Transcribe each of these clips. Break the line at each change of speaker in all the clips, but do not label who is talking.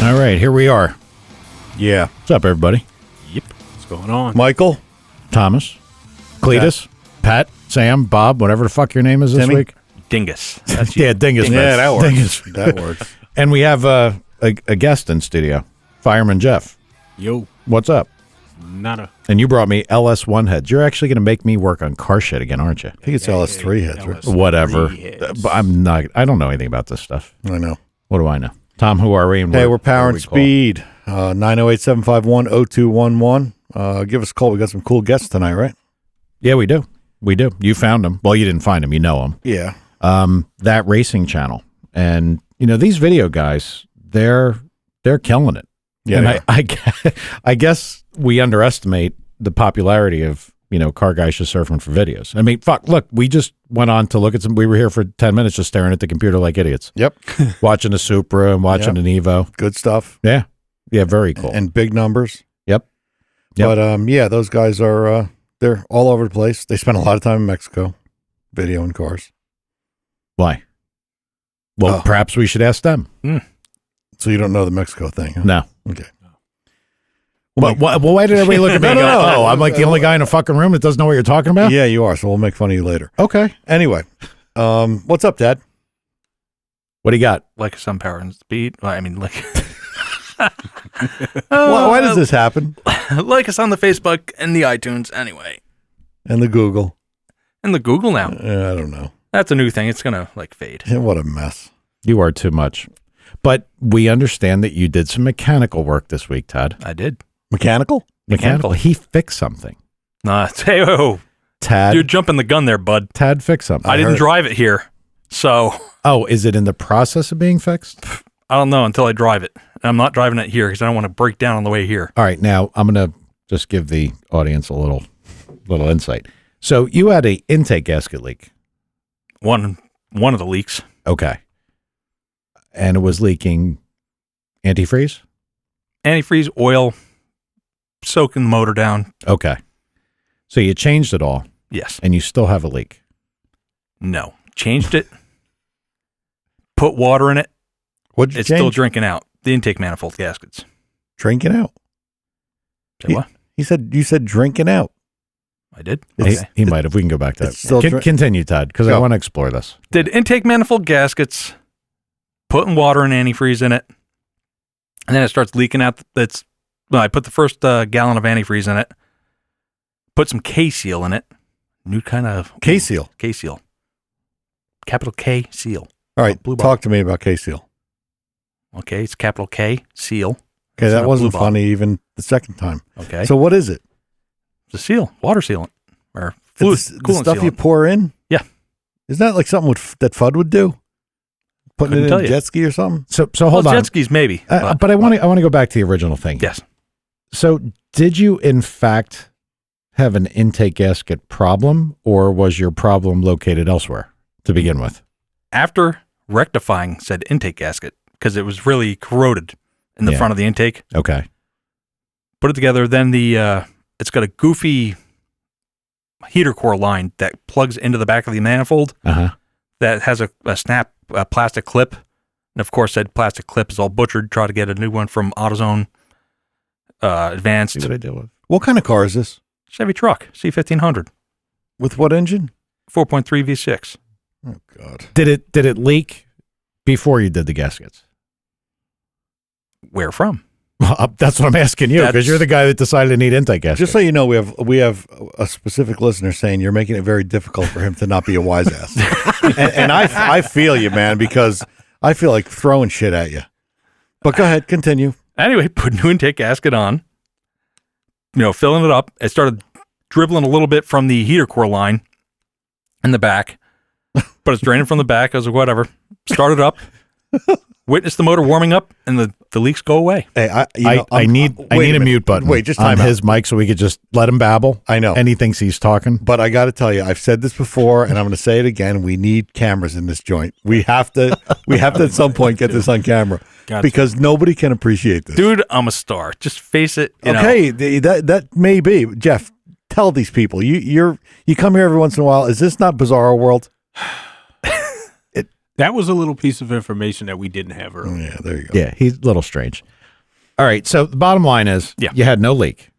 All right, here we are.
Yeah.
What's up, everybody?
Yep. What's going on?
Michael?
Thomas, Cletus, Pat, Sam, Bob, whatever the fuck your name is this
Timmy?
week.
Dingus. That's you.
Yeah, Dingus.
Yeah, that works.
Dingus.
That works.
And we have a guest in studio, Fireman Jeff.
Yo.
What's up?
Nada.
And you brought me LS1 heads. You're actually going to make me work on car shit again, aren't you?
I think it's LS3 heads, right?
Whatever.
Heads.
But I'm not. I don't know anything about this stuff.
I know.
What do I know? Tom, who are we? And
Hey,
what
we're Power
do
and
we call?
Speed. 908-751-0211. Give us a call. We got some cool guests tonight, right?
Yeah, we do. We do. You found them. Well, you didn't find them. You know them.
Yeah.
That racing channel. And, you know, these video guys, they're killing it.
Yeah.
And I guess we underestimate the popularity of, you know, car guys just surfing for videos. I mean, fuck, look, we just went on to look at some, we were here for 10 minutes just staring at the computer like idiots.
Yep.
Watching a Supra and watching an Evo.
Good stuff.
Yeah. Yeah, very cool.
And big numbers.
Yep.
But, yeah, those guys are, they're all over the place. They spend a lot of time in Mexico videoing cars.
Why? Well, perhaps we should ask them.
So you don't know the Mexico thing, huh?
No.
Okay.
Well, why did everybody look at me and go,
No.
oh, I'm like the only guy in a fucking room that doesn't know what you're talking about?
Yeah, you are. So we'll make fun of you later.
Okay.
Anyway, what's up, Dad?
What do you got?
Like some Power and Speed. Well, I mean, like.
Why does this happen?
Like us on the Facebook and the iTunes anyway.
And the Google.
And the Google now.
I don't know.
That's a new thing. It's going to, like, fade.
What a mess.
You are too much. But we understand that you did some mechanical work this week, Todd.
I did.
Mechanical?
Mechanical. He fixed something.
Hey, oh,
Tad.
you're jumping the gun there, bud.
Tad fixed something.
I didn't drive it here. So.
Oh, is it in the process of being fixed?
I don't know until I drive it. I'm not driving it here because I don't want to break down on the way here.
All right. Now, I'm going to just give the audience a little insight. So you had a intake gasket leak.
One of the leaks.
Okay. And it was leaking antifreeze?
Antifreeze, oil, soaking the motor down.
Okay. So you changed it all.
Yes.
And you still have a leak.
No. Changed it. Put water in it.
What'd you
It's
change?
still drinking out. The intake manifold gaskets.
Drinking out.
Say what?
You said drinking out.
I did.
He might have. We can go back to
It's still
that. Continue, Todd, because I
Go.
want to explore this.
Did intake manifold gaskets, putting water and antifreeze in it, and then it starts leaking out. I put the first gallon of antifreeze in it, put some K-Seal in it, new kind of
K-Seal.
K-Seal, capital K-Seal.
All right,
Blue
talk to me about K-Seal.
Okay, it's capital K-Seal.
Okay,
It's
that
not a
wasn't
blue bottle.
funny even the second time.
Okay,
So what is it?
it's a seal, water sealant, or fluid
The
coolant
stuff you
sealant.
pour in?
Yeah.
Isn't that like something that Fudd would do? Putting
Couldn't
it
tell
in a
you.
jet ski or something?
So hold
Well,
on.
jet skis maybe.
But I want to go back to the original thing.
Yes.
So did you in fact have an intake gasket problem, or was your problem located elsewhere to begin with?
After rectifying said intake gasket, because it was really corroded in the front of the intake,
Okay.
put it together. Then it's got a goofy heater core line that plugs into the back of the manifold
Uh-huh.
that has a snap plastic clip. And of course, that plastic clip is all butchered. Try to get a new one from AutoZone Advanced.
See what I deal with.
What kind of car is this?
Chevy truck, C1500,
With what engine?
4.3 V6.
Oh, God.
Did it leak before you did the gaskets?
Where from?
Well, that's what I'm asking you, because you're the guy that decided to need intake gaskets.
Just so you know, we have a specific listener saying you're making it very difficult for him to not be a wise ass. and I feel you, man, because I feel like throwing shit at you. But go ahead, continue.
Anyway, put new intake gasket on, filling it up. It started dribbling a little bit from the heater core line in the back, but it's draining from the back. I was like, whatever. Started up, witnessed the motor warming up, and the leaks go away.
Hey,
I need a mute button
Wait, just
on
time out.
his mic so we could just let him babble.
I know.
And he thinks he's talking.
But I got to tell you, I've said this before, and I'm going to say it again. We need cameras in this joint. We have to at some point get this on camera because nobody can appreciate this.
Dude, I'm a star. Just face it.
Okay, that may be. Jeff, tell these people you come here every once in a while. Is this not Bizarro World?
That was a little piece of information that we didn't have earlier.
Yeah, there you go.
Yeah, he's a little strange. All right. So the bottom line is
Yeah.
you had no leak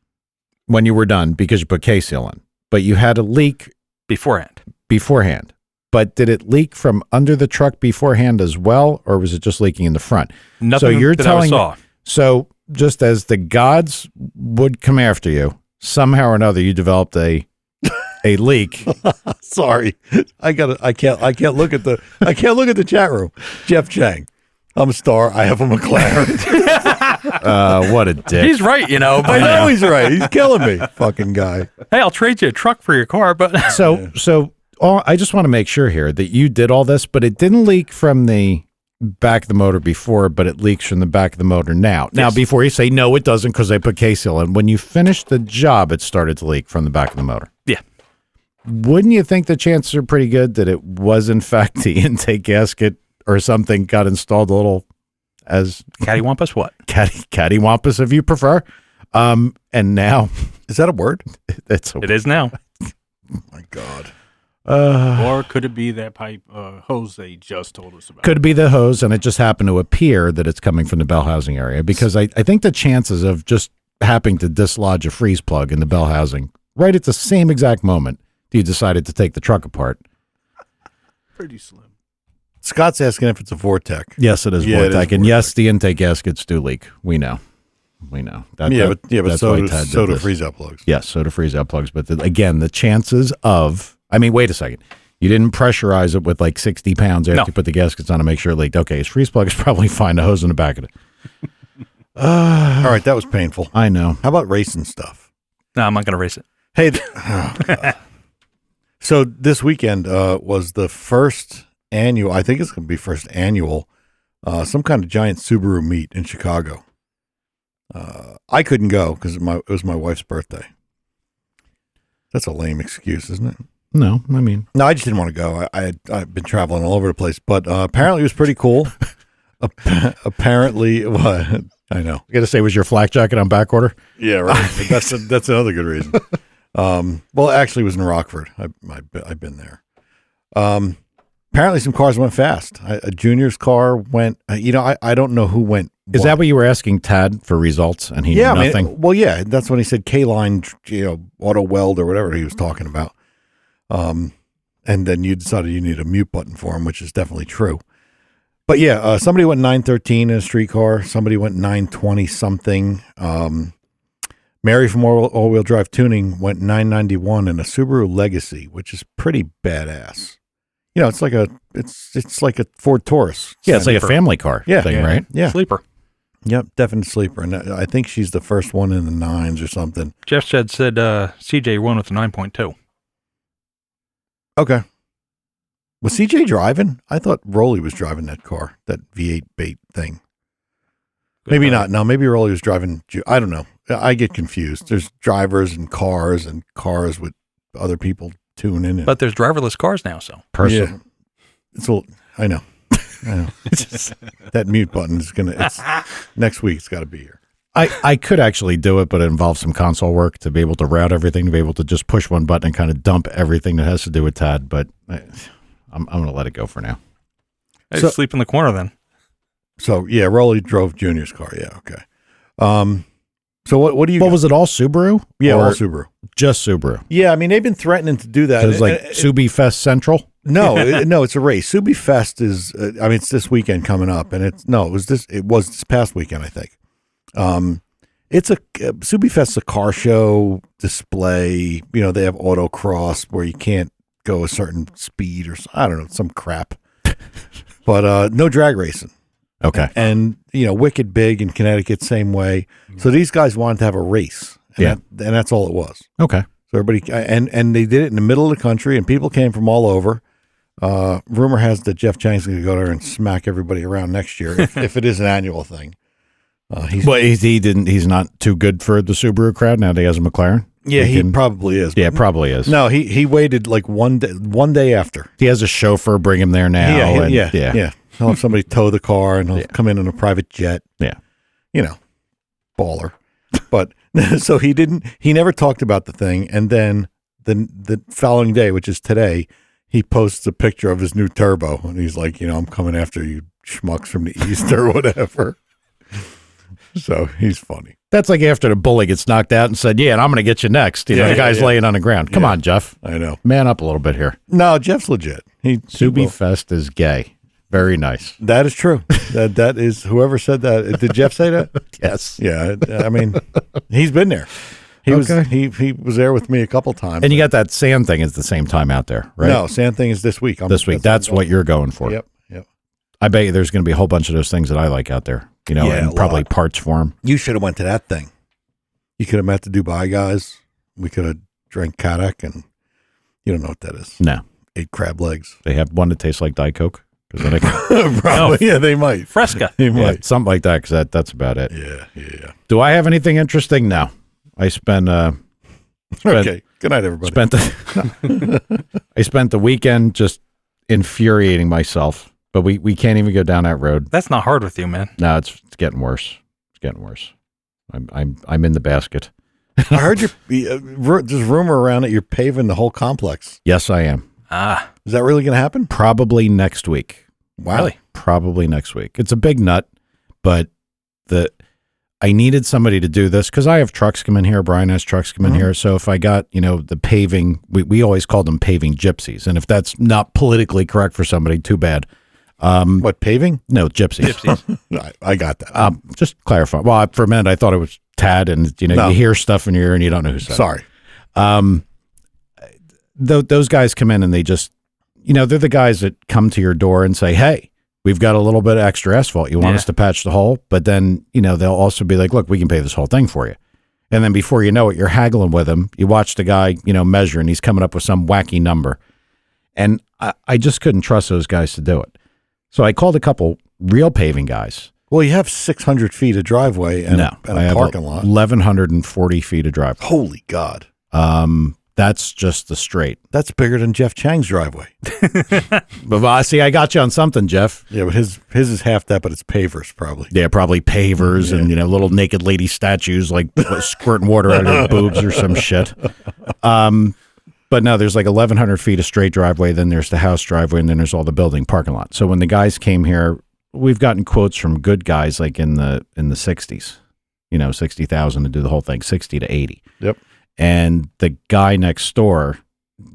when you were done because you put K-Seal in, but you had a leak beforehand. But did it leak from under the truck beforehand as well, or was it just leaking in the front?
Nothing
So you're
that
telling
I saw.
So just as the gods would come after you, somehow or another you developed a leak.
Sorry, I can't look at the chat room. Jeff Chang, I'm a star. I have a McLaren.
What a dick.
He's right,
I
but
know he's right. He's killing me, fucking guy.
hey, I'll trade you a truck for your car, but
So I just want to make sure here that you did all this, but it didn't leak from the back of the motor before, but it leaks from the back of the motor now. Now,
Yes.
before you say, no, it doesn't because I put K-Seal in, when you finished the job, it started to leak from the back of the motor.
yeah.
Wouldn't you think the chances are pretty good that it was, in fact, the intake gasket or something got installed a little as
Cattywampus what?
cattywampus, if you prefer? And now
Is that a word?
It is now.
Oh my God.
Or could it be that pipe hose they just told us about?
Could be the hose, and it just happened to appear that it's coming from the bell housing area, because I think the chances of just happening to dislodge a freeze plug in the bell housing right at the same exact moment you decided to take the truck apart.
Pretty slim.
Scott's asking if it's a Vortec.
Yes, it is
Yeah, it
Vortec,
is
and
Vortec.
yes, the intake gaskets do leak. We know. That,
But
that's
so
why
do
Tad did
so do
this.
freeze out plugs.
Yes, so do freeze out plugs. But again, the chances of, wait a second. You didn't pressurize it with like 60 pounds after
No.
you put the gaskets on to make sure it leaked. Okay, his freeze plug is probably fine. The hose in the back of it.
All right, that was painful.
I know.
How about racing stuff?
No, I'm not going to race it.
Hey, God. So this weekend was the first annual, I think it's going to be first annual, some kind of giant Subaru meet in Chicago. I couldn't go because it was my wife's birthday. That's a lame excuse, isn't it?
No,
No, I just didn't want to go. I've been traveling all over the place, but apparently it was pretty cool. Apparently, what? I know.
I got to say, was your flak jacket on back order?
Yeah, right. But that's another good reason. Well, actually, it was in Rockford. I've been there. Apparently, some cars went fast. A Junior's car went. I don't know who went.
Is that what you were asking Tad for results, and he knew nothing?
Yeah, that's when he said K-line, auto weld or whatever he was talking about. And then you decided you need a mute button for him, which is definitely true. But yeah, somebody went 913 in a street car. Somebody went 920 something. Mary from All Wheel Drive Tuning went 991 in a Subaru Legacy, which is pretty badass. It's like a Ford Taurus.
Yeah, it's like a family car thing, right?
Yeah.
Sleeper.
Yep, definite sleeper. And I think she's the first one in the 9s or something.
Jeff said CJ won with a 9.2.
Okay. Was CJ driving? I thought Rolly was driving that car, that V8 bait thing. Maybe not. No, maybe Rolly was driving. I don't know. I get confused. There's drivers and cars with other people tuning in.
But there's driverless cars now, so.
Person.
Yeah. I know. That mute button is next week. It's got to be here.
I could actually do it, but it involves some console work to be able to route everything, to be able to just push one button and kind of dump everything that has to do with Tad. But I'm going to let it go for now.
Hey, sleep in the corner then.
So yeah, Rolly drove Junior's car. Yeah, okay. So what do you?
What was it? All Subaru?
Yeah,
Or
all Subaru.
Just Subaru.
Yeah, I mean they've been threatening to do that.
It was like Subi Fest Central.
No, it's a race. Subi Fest is. It's this weekend coming up, and it was this past weekend, I think. It's a Subi Fest's a car show display. They have autocross where you can't go a certain speed or I don't know, some crap. But no drag racing.
Okay.
And Wicked Big in Connecticut, same way. So these guys wanted to have a race, and that's all it was.
Okay.
So everybody and they did it in the middle of the country, and people came from all over. Rumor has that Jeff Chang's going to go there and smack everybody around next year if it is an annual thing.
He's not too good for the Subaru crowd now that he has a McLaren.
Yeah, he probably is.
Yeah, probably is.
No, he waited like one day after.
He has a chauffeur bring him there now.
Yeah. He'll have somebody tow the car, and he'll come in on a private jet.
Yeah.
Baller. But so he never talked about the thing. And then the following day, which is today, he posts a picture of his new turbo. And he's like, I'm coming after you schmucks from the east or whatever. So he's funny.
That's like after the bully gets knocked out and said, yeah, and I'm going to get you next. You know, the guy's laying on the ground. Come on, Jeff.
I know.
Man up a little bit here.
No, Jeff's legit.
Subi Fest is gay. Very nice.
That is true. that is, whoever said that. Did Jeff say that?
Yes.
Yeah. I mean, he's been there. He was there with me a couple times.
And you got that sand thing at the same time out there, right?
No, sand thing is this week.
That's what you're going for.
Yep.
I bet you there's going to be a whole bunch of those things that I like out there, you know, and probably parts for them.
You should have went to that thing. You could have met the Dubai guys. We could have drank Kadak, and you don't know what that is.
No.
Ate crab legs.
They have one that tastes like Diet Coke. Probably,
yeah, they might.
Fresca.
They
yeah,
might.
something like that, because that's about it.
Yeah.
Do I have anything interesting? No. I spent
okay. Good night, everybody.
I spent the weekend just infuriating myself, but we can't even go down that road.
That's not hard with you, man.
No, it's getting worse. It's getting worse. I'm in the basket.
I heard there's rumor around it you're paving the whole complex.
Yes, I am.
Is that really going to happen?
Probably next week.
Wow.
Really?
Probably next week. It's a big nut, but I needed somebody to do this because I have trucks come in here. Brian has trucks come in here. So if I got, the paving, we always called them paving gypsies. And if that's not politically correct for somebody, too bad.
What, paving?
No, gypsies.
I got that.
Just clarify. Well, for a minute, I thought it was Tad, and you hear stuff in your ear and you don't know who said it.
Sorry.
Those guys come in and they just, they're the guys that come to your door and say, hey, we've got a little bit of extra asphalt. You want us to patch the hole? But then, they'll also be like, look, we can pay this whole thing for you. And then before you know it, you're haggling with him. You watch the guy, measure, and he's coming up with some wacky number. And I just couldn't trust those guys to do it. So I called a couple real paving guys.
Well, you have 600 feet of driveway and a parking lot.
1,140 feet of driveway.
Holy God.
That's just the straight.
That's bigger than Jeff Chang's driveway.
But see, I got you on something, Jeff.
Yeah, but his is half that, but it's pavers probably.
Yeah, probably pavers and little naked lady statues like squirting water out of their boobs or some shit. But no, there's like 1,100 feet of straight driveway. Then there's the house driveway, and then there's all the building parking lot. So when the guys came here, we've gotten quotes from good guys like in the 60s, 60,000 to do the whole thing, 60 to 80.
Yep.
And the guy next door,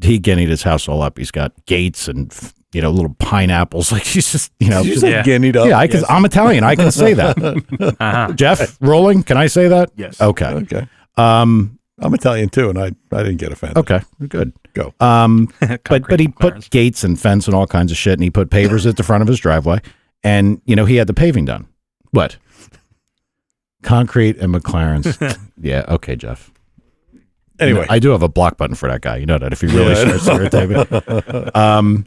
he guineaed his house all up. He's got gates and little pineapples. Like he's just
guineaed up.
Yeah, I'm Italian. I can say that. Jeff, rolling. Can I say that?
Yes.
Okay.
I'm Italian too, and I didn't get offended.
Okay, good.
Go.
But he put gates and fence and all kinds of shit, and he put pavers at the front of his driveway, and he had the paving done. What? Concrete and McLarens. Yeah. Okay, Jeff.
Anyway,
I do have a block button for that guy. You know that if he really starts to irritate me.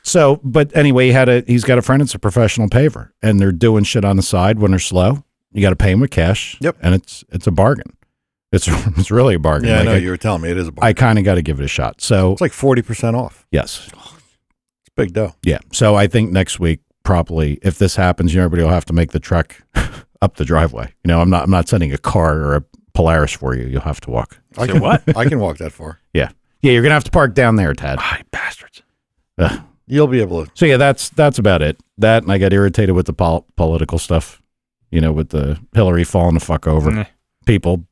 So, but anyway, he's got a friend that's a professional paver, and they're doing shit on the side when they're slow. You got to pay him with cash.
Yep.
And it's a bargain. It's really a bargain.
Yeah, I know you were telling me it is a bargain.
I kind of got to give it a shot. So
it's like 40% off.
Yes.
It's big dough.
Yeah. So I think next week, probably, if this happens, everybody will have to make the trek up the driveway. I'm not sending a car or a Polaris for you. You'll have to walk.
I can walk that far.
Yeah. Yeah, you're going to have to park down there, Tad.
Bastards.
You'll be able to.
So yeah, that's about it. That, and I got irritated with the political stuff, with the Hillary falling the fuck over. People.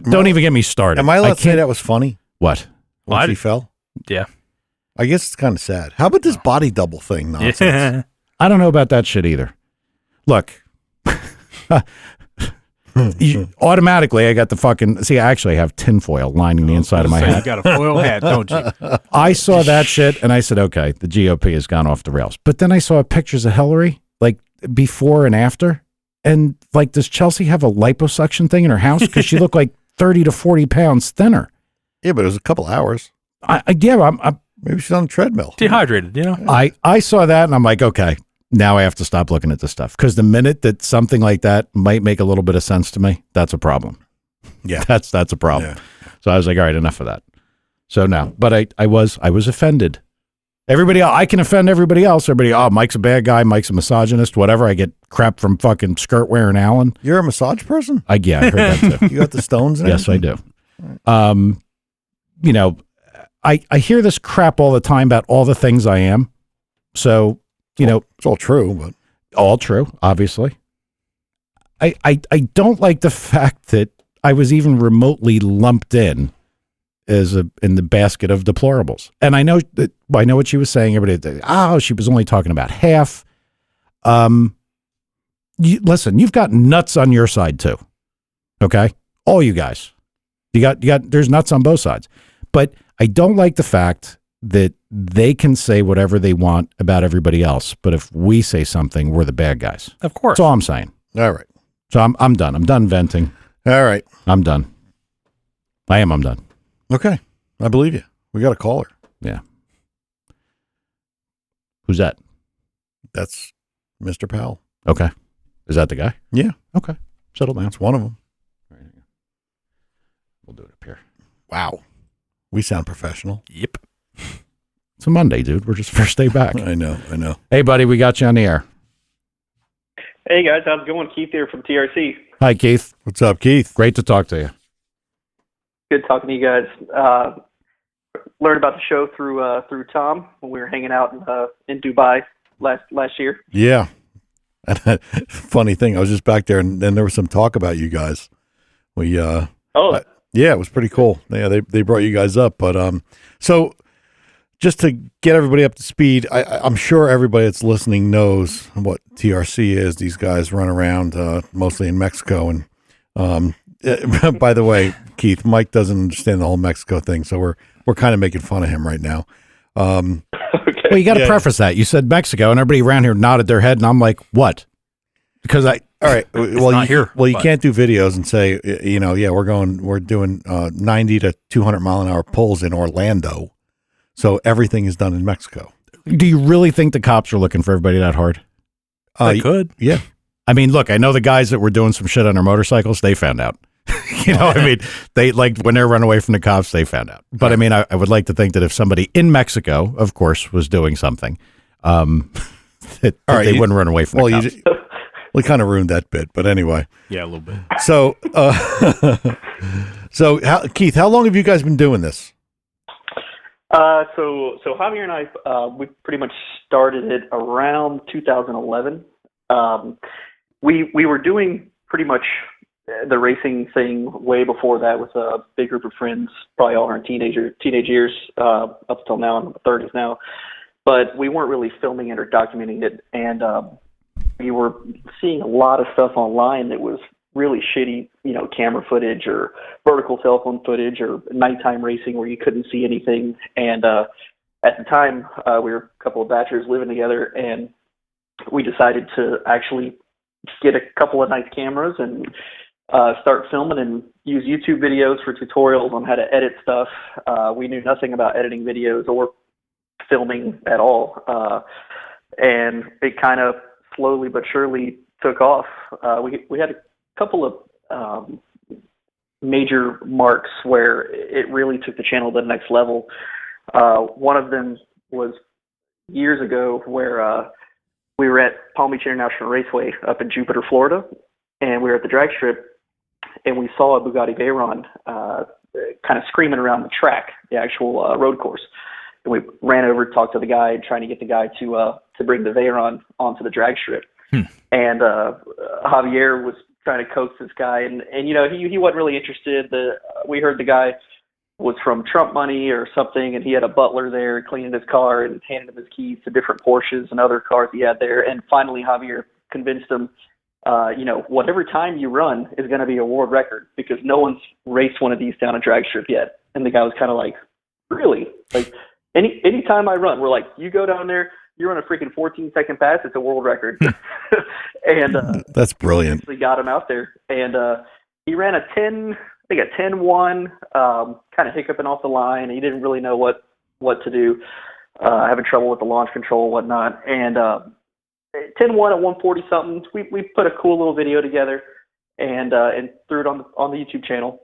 Don't even get me started.
Am I allowed to say that was funny?
What?
When she fell?
Yeah.
I guess it's kind of sad. How about this body double thing nonsense? Yeah.
I don't know about that shit either. Look. Automatically, I got the fucking... See, I actually have tinfoil lining the inside of my hat.
You got a foil hat, don't you?
I saw that shit, and I said, okay, the GOP has gone off the rails. But then I saw pictures of Hillary, like, before and after. And, like, does Chelsea have a liposuction thing in her house? Because she looked like 30 to 40 pounds thinner.
Yeah, but it was a couple hours.
Maybe
she's on a treadmill.
Dehydrated,
I saw that, and I'm like, okay, now I have to stop looking at this stuff. Because the minute that something like that might make a little bit of sense to me, that's a problem.
Yeah.
That's a problem. Yeah. So I was like, all right, enough of that. So no, but I was offended. Everybody else, I can offend everybody else. Everybody, Mike's a bad guy, Mike's a misogynist, whatever. I get crap from fucking skirt wearing Alan.
You're a massage person?
I heard that too.
You got the stones in
Yes, I do. I hear this crap all the time about all the things I am. So,
it's all true, but
all true, obviously. I don't like the fact that I was even remotely lumped in in the basket of deplorables. And I know what she was saying. Everybody, she was only talking about half. Listen, you've got nuts on your side too. Okay, all you guys, you got. There's nuts on both sides. But I don't like the fact that they can say whatever they want about everybody else, but if we say something, we're the bad guys.
Of course.
That's all I'm saying.
All right.
So I'm done. I'm done venting.
All right.
I'm done. I'm done.
Okay. I believe you. We got a caller.
Yeah. Who's that?
That's Mr. Powell.
Okay. Is that the guy?
Yeah.
Okay. Settle down.
That's one of them.
We'll do it up here.
Wow. We sound professional.
Yep.
It's a Monday, dude. We're just first day back.
I know.
Hey, buddy, we got you on the air.
Hey guys, how's it going? Keith here from TRC.
Hi, Keith.
What's up, Keith?
Great to talk to you.
Good talking to you guys. Learned about the show through Tom when we were hanging out in Dubai last year.
Yeah. Funny thing, I was just back there, and then there was some talk about you guys. Yeah, it was pretty cool. Yeah, they brought you guys up, but so just to get everybody up to speed, I'm sure everybody that's listening knows what TRC is. These guys run around mostly in Mexico, and by the way, Keith, Mike doesn't understand the whole Mexico thing, so we're kind of making fun of him right now.
Okay.
Well, you got to preface that. You said Mexico, and everybody around here nodded their head, and I'm like, what? Because all
right. Well,
not here.
Well, you can't do videos and say, we're doing 90 to 200 mile an hour pulls in Orlando. So everything is done in Mexico.
Do you really think the cops are looking for everybody that hard?
I could.
Yeah.
I mean, look, I know the guys that were doing some shit on their motorcycles, they found out. I mean, they when they're running away from the cops, they found out. But I mean, I would like to think that if somebody in Mexico, of course, was doing something, that they wouldn't run away from the cops.
We kind of ruined that bit, but anyway.
Yeah, a little bit.
So, Keith, how long have you guys been doing this?
So Javier and I, we pretty much started it around 2011. We were doing pretty much the racing thing way before that with a big group of friends, probably all in our teenage years, up until now, in the 30s now. But we weren't really filming it or documenting it, and we were seeing a lot of stuff online that was really shitty, camera footage or vertical cell phone footage or nighttime racing where you couldn't see anything. And at the time, we were a couple of bachelors living together, and we decided to actually get a couple of nice cameras and start filming and use YouTube videos for tutorials on how to edit stuff. We knew nothing about editing videos or filming at all. And it kind of slowly but surely took off. We had a couple of major marks where it really took the channel to the next level. One of them was years ago where we were at Palm Beach International Raceway up in Jupiter, Florida, and we were at the drag strip, and we saw a Bugatti Veyron kind of screaming around the track, the actual road course. And we ran over, talked to the guy, trying to get the guy to bring the Veyron onto the drag strip. And Javier was trying to coax this guy, and he wasn't really interested. We heard the guy was from Trump money or something, and he had a butler there cleaning his car and handing him his keys to different Porsches and other cars he had there. And finally, Javier convinced him, whatever time you run is going to be a world record because no one's raced one of these down a drag strip yet. And the guy was kind of like, really? Like, any time I run, we're like, you go down there, you run a freaking 14-second pass, it's a world record. And
that's brilliant.
We got him out there, and he ran a 10-1, kind of hiccuping off the line. He didn't really know what to do, having trouble with the launch control and whatnot. And 10-1 at 140 something. We put a cool little video together and threw it on the YouTube channel.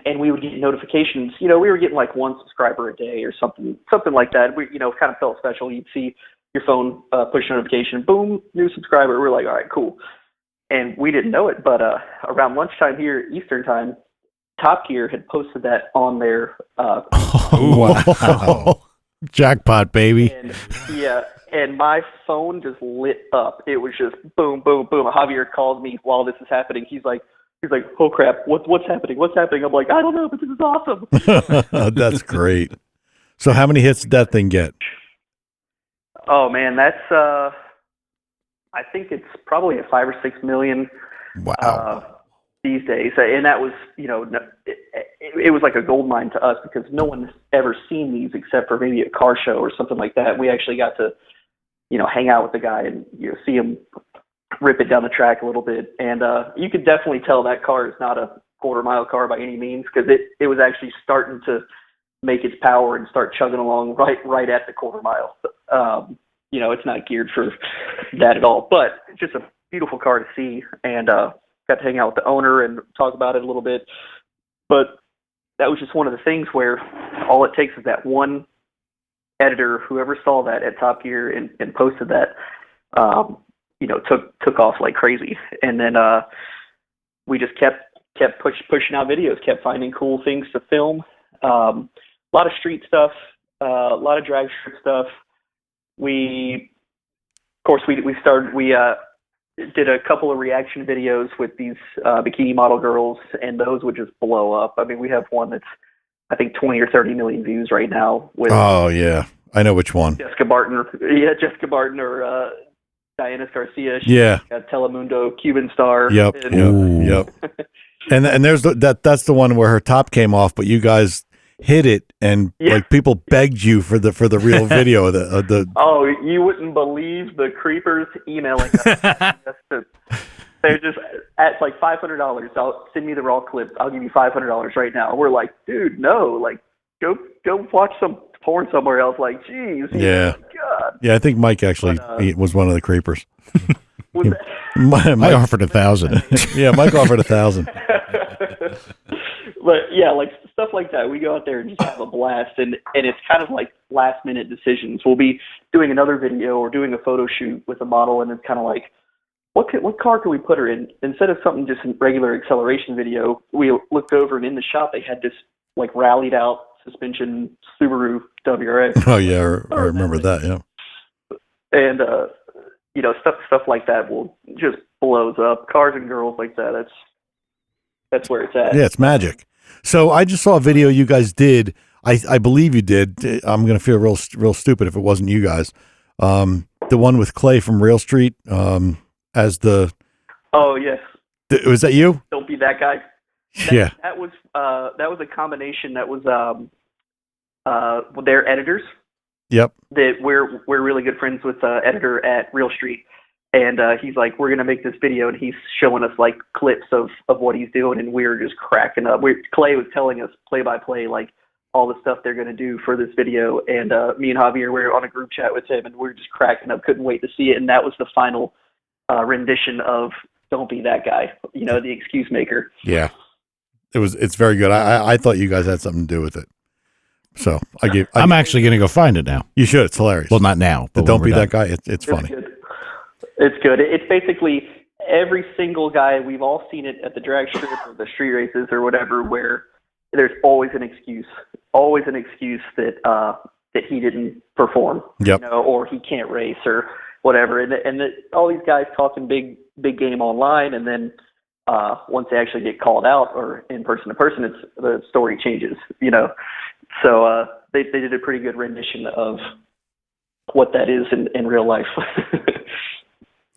And we would get notifications. We were getting like one subscriber a day or something like that. We kind of felt special. You'd see your phone push notification, boom, new subscriber. We're like, all right, cool. And we didn't know it, but around lunchtime here, Eastern time, Top Gear had posted that on their
wow. Jackpot, baby.
And, yeah, and my phone just lit up. It was just boom, boom, boom. Javier calls me while this is happening. He's like, oh crap, what's happening? What's happening? I'm like, I don't know, but this is awesome.
That's great. So how many hits did that thing get?
Oh man, that's I think it's probably at 5 or 6 million.
Wow.
These days, and that was, it was like a gold mine to us because no one's ever seen these except for maybe a car show or something like that. We actually got to, hang out with the guy and see him rip it down the track a little bit, and you could definitely tell that car is not a quarter-mile car by any means because it was actually starting to make its power and start chugging along right at the quarter mile. It's not geared for that at all, but it's just a beautiful car to see, and got to hang out with the owner and talk about it a little bit. But that was just one of the things where all it takes is that one editor, whoever saw that at Top Gear and posted that, took off like crazy. And then we just kept pushing out videos, kept finding cool things to film. A lot of street stuff, a lot of drag strip stuff. We did a couple of reaction videos with these bikini model girls, and those would just blow up. I mean, we have one that's, I think, 20 or 30 million views right now. With
Oh, yeah. I know which one.
Jessica Barton or Diana Garcia.
Yeah.
Telemundo, Cuban star.
Yep. Yep. And there's that's the one where her top came off, but you guys hit it, and like people begged you for the real video of the.
Oh, you wouldn't believe the creepers emailing us. They're just at like $500. Send me the raw clips. I'll give you $500 right now. We're like, dude, no, like go watch some porn somewhere else. Like, geez,
yeah,
God.
Yeah. I think Mike actually he was one of the creepers.
I offered 1,000.
Yeah, Mike offered 1,000.
But yeah, like stuff like that, we go out there and just have a blast, and it's kind of like last minute decisions. We'll be doing another video or doing a photo shoot with a model, and it's kind of like, what car can we put her in? Instead of something just a regular acceleration video, we looked over, and in the shop they had this like rallied out suspension Subaru WRX.
Oh yeah, I remember that. Yeah,
and stuff like that will just blows up. Cars and girls like that. That's where it's at.
Yeah, it's magic. So I just saw a video you guys did. I believe you did. I'm going to feel real stupid if it wasn't you guys. The one with Clay from Rail Street as the.
Oh yes.
Was that you?
Don't be that guy.
Yeah.
That was a combination. That was their editors.
Yep.
That we're really good friends with the editor at Real Street. And he's like, we're going to make this video, and he's showing us like clips of what he's doing, and we were just cracking up. Clay was telling us play by play, like all the stuff they're going to do for this video. And me and Javier were on a group chat with him, and we were just cracking up, couldn't wait to see it. And that was the final rendition of "Don't Be That Guy," the excuse maker.
Yeah, it's very good. I thought you guys had something to do with it. So I'm
actually going to go find it now.
You should. It's hilarious.
Well, not now.
But Don't Be That Guy. It's funny.
It's good. It's basically every single guy. We've all seen it at the drag strip or the street races or whatever, where there's always an excuse that he didn't perform,
yep.
Or he can't race or whatever. And all these guys talking big game online, and then once they actually get called out or in person to person, the story changes, So they did a pretty good rendition of what that is in real life.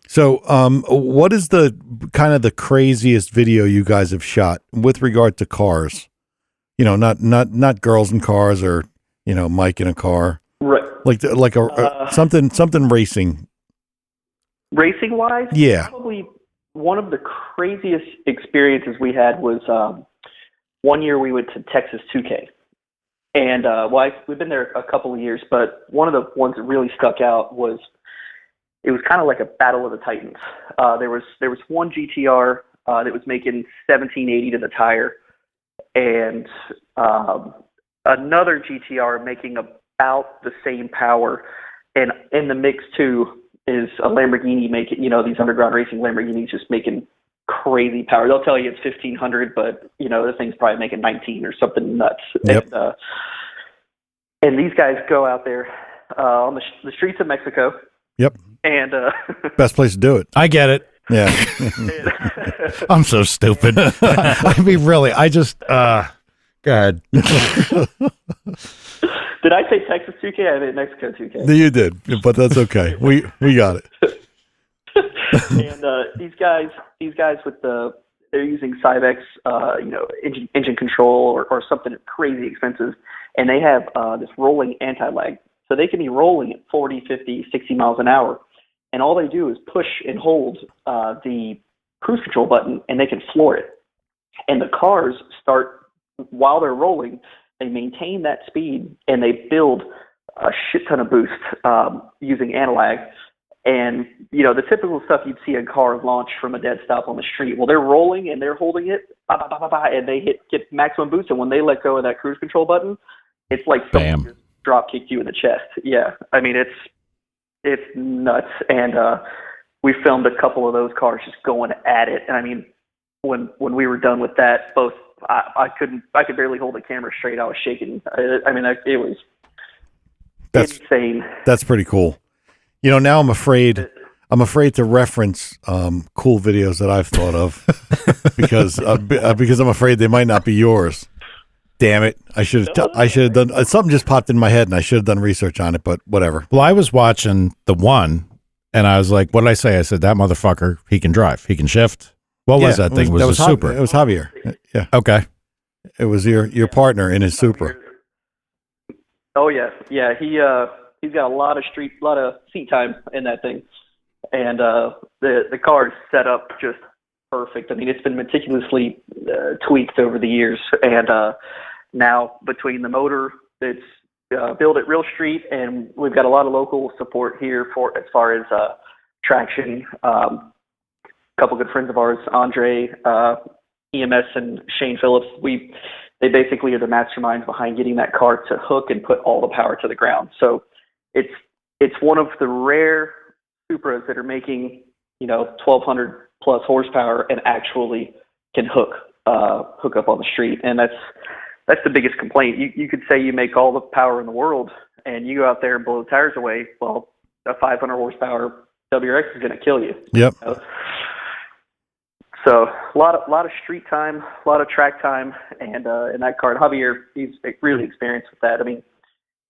So, what is the kind of the craziest video you guys have shot with regard to cars? Not girls in cars or Mike in a car,
right?
Like something racing.
Racing wise,
yeah.
Probably one of the craziest experiences we had was one year we went to Texas 2K, and we've been there a couple of years, but one of the ones that really stuck out was. It was kind of like a battle of the Titans. There was one GTR that was making 1780 to the tire, and another GTR making about the same power. And in the mix too is a Lamborghini making, these underground racing Lamborghinis just making crazy power. They'll tell you it's 1500, but the thing's probably making 19 or something nuts.
Yep.
And these guys go out there. on the streets of Mexico.
Yep.
And
Best place to do it.
I get it.
Yeah.
I'm so stupid. I mean, really, I just, go ahead.
Did I say Texas 2K? I meant Mexico 2K.
You did, but that's okay. We got it.
And these guys with they're using Cybex, engine control or something crazy expensive, and they have this rolling anti-lag. So they can be rolling at 40, 50, 60 miles an hour, and all they do is push and hold the cruise control button, and they can floor it. And the cars start, while they're rolling, they maintain that speed, and they build a shit ton of boost using anti-lag. And, the typical stuff you'd see a car launch from a dead stop on the street. Well, they're rolling and they're holding it, and they get maximum boost. And when they let go of that cruise control button, it's like someone just drop kicked you in the chest. Yeah. I mean, it's nuts. And we filmed a couple of those cars just going at it. And I mean, when we were done with that, I could barely hold the camera straight. I was shaking. It was insane.
That's pretty cool. Now I'm afraid to reference cool videos that I've thought of because I'm afraid they might not be yours. Damn it! I should have done something. Just popped in my head, and I should have done research on it. But whatever.
Well, I was watching the one, and I was like, "What did I say?" I said, "That motherfucker, he can drive, he can shift." What was that thing? Was a Super?
It was Javier. Yeah.
Okay.
It was your partner in his Supra.
Oh yeah. He's got a lot of seat time in that thing, and the car is set up just perfect. I mean, it's been meticulously tweaked over the years, and now between the motor that's built at Real Street, and we've got a lot of local support here for as far as traction. A couple good friends of ours, Andre, EMS, and Shane Phillips. They basically are the masterminds behind getting that car to hook and put all the power to the ground. So it's one of the rare Supras that are making 1,200 plus horsepower and actually can hook up on the street. And that's the biggest complaint. You could say you make all the power in the world and you go out there and blow the tires away. Well, a 500 horsepower WRX is going to kill you.
Yep.
So a lot of street time, a lot of track time, and in that car, Javier, he's really experienced with that. I mean,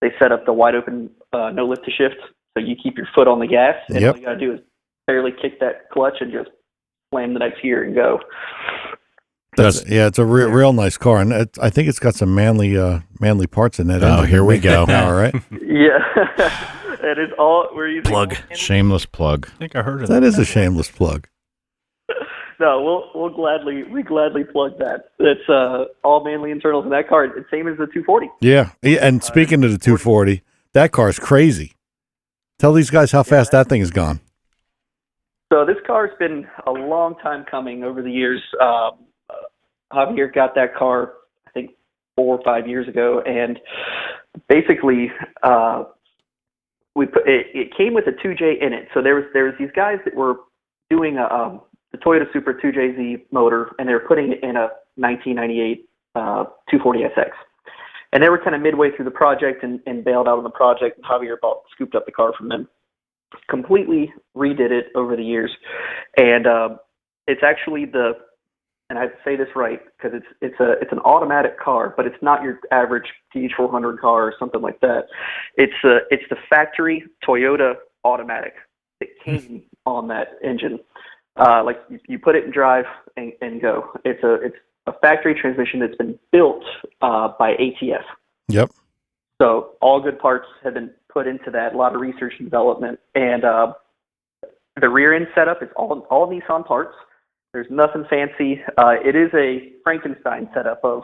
they set up the wide open no lift to shift, so you keep your foot on the gas, and all you gotta do is barely kick that clutch and just slam the next gear and go.
It's a real nice car, and I think it's got some manly parts in it.
Oh, here we go.
All right.
Yeah, that is all we're using.
Plug, shameless plug.
I think I heard of that.
That is a shameless plug.
No, we'll gladly plug that. It's all manly internals in that car. It's same as the 240.
Yeah, and speaking of the 240, that car is crazy. Tell these guys how fast that thing has gone.
So this car's been a long time coming over the years. Javier got that car, I think, 4 or 5 years ago, and basically it came with a 2J in it. So there was these guys that were doing the Toyota Supra 2JZ motor, and they were putting it in a 1998 240SX. And they were kind of midway through the project and bailed out on the project. Javier scooped up the car from them, completely redid it over the years. And it's actually and I say this right because it's an automatic car, but it's not your average TH400 car or something like that. It's the factory Toyota automatic that came on that engine. Like you put it in drive and go. It's a factory transmission that's been built by ATF.
Yep.
So all good parts have been put into that. A lot of research and development, and the rear end setup is all Nissan parts. There's nothing fancy. It is a Frankenstein setup of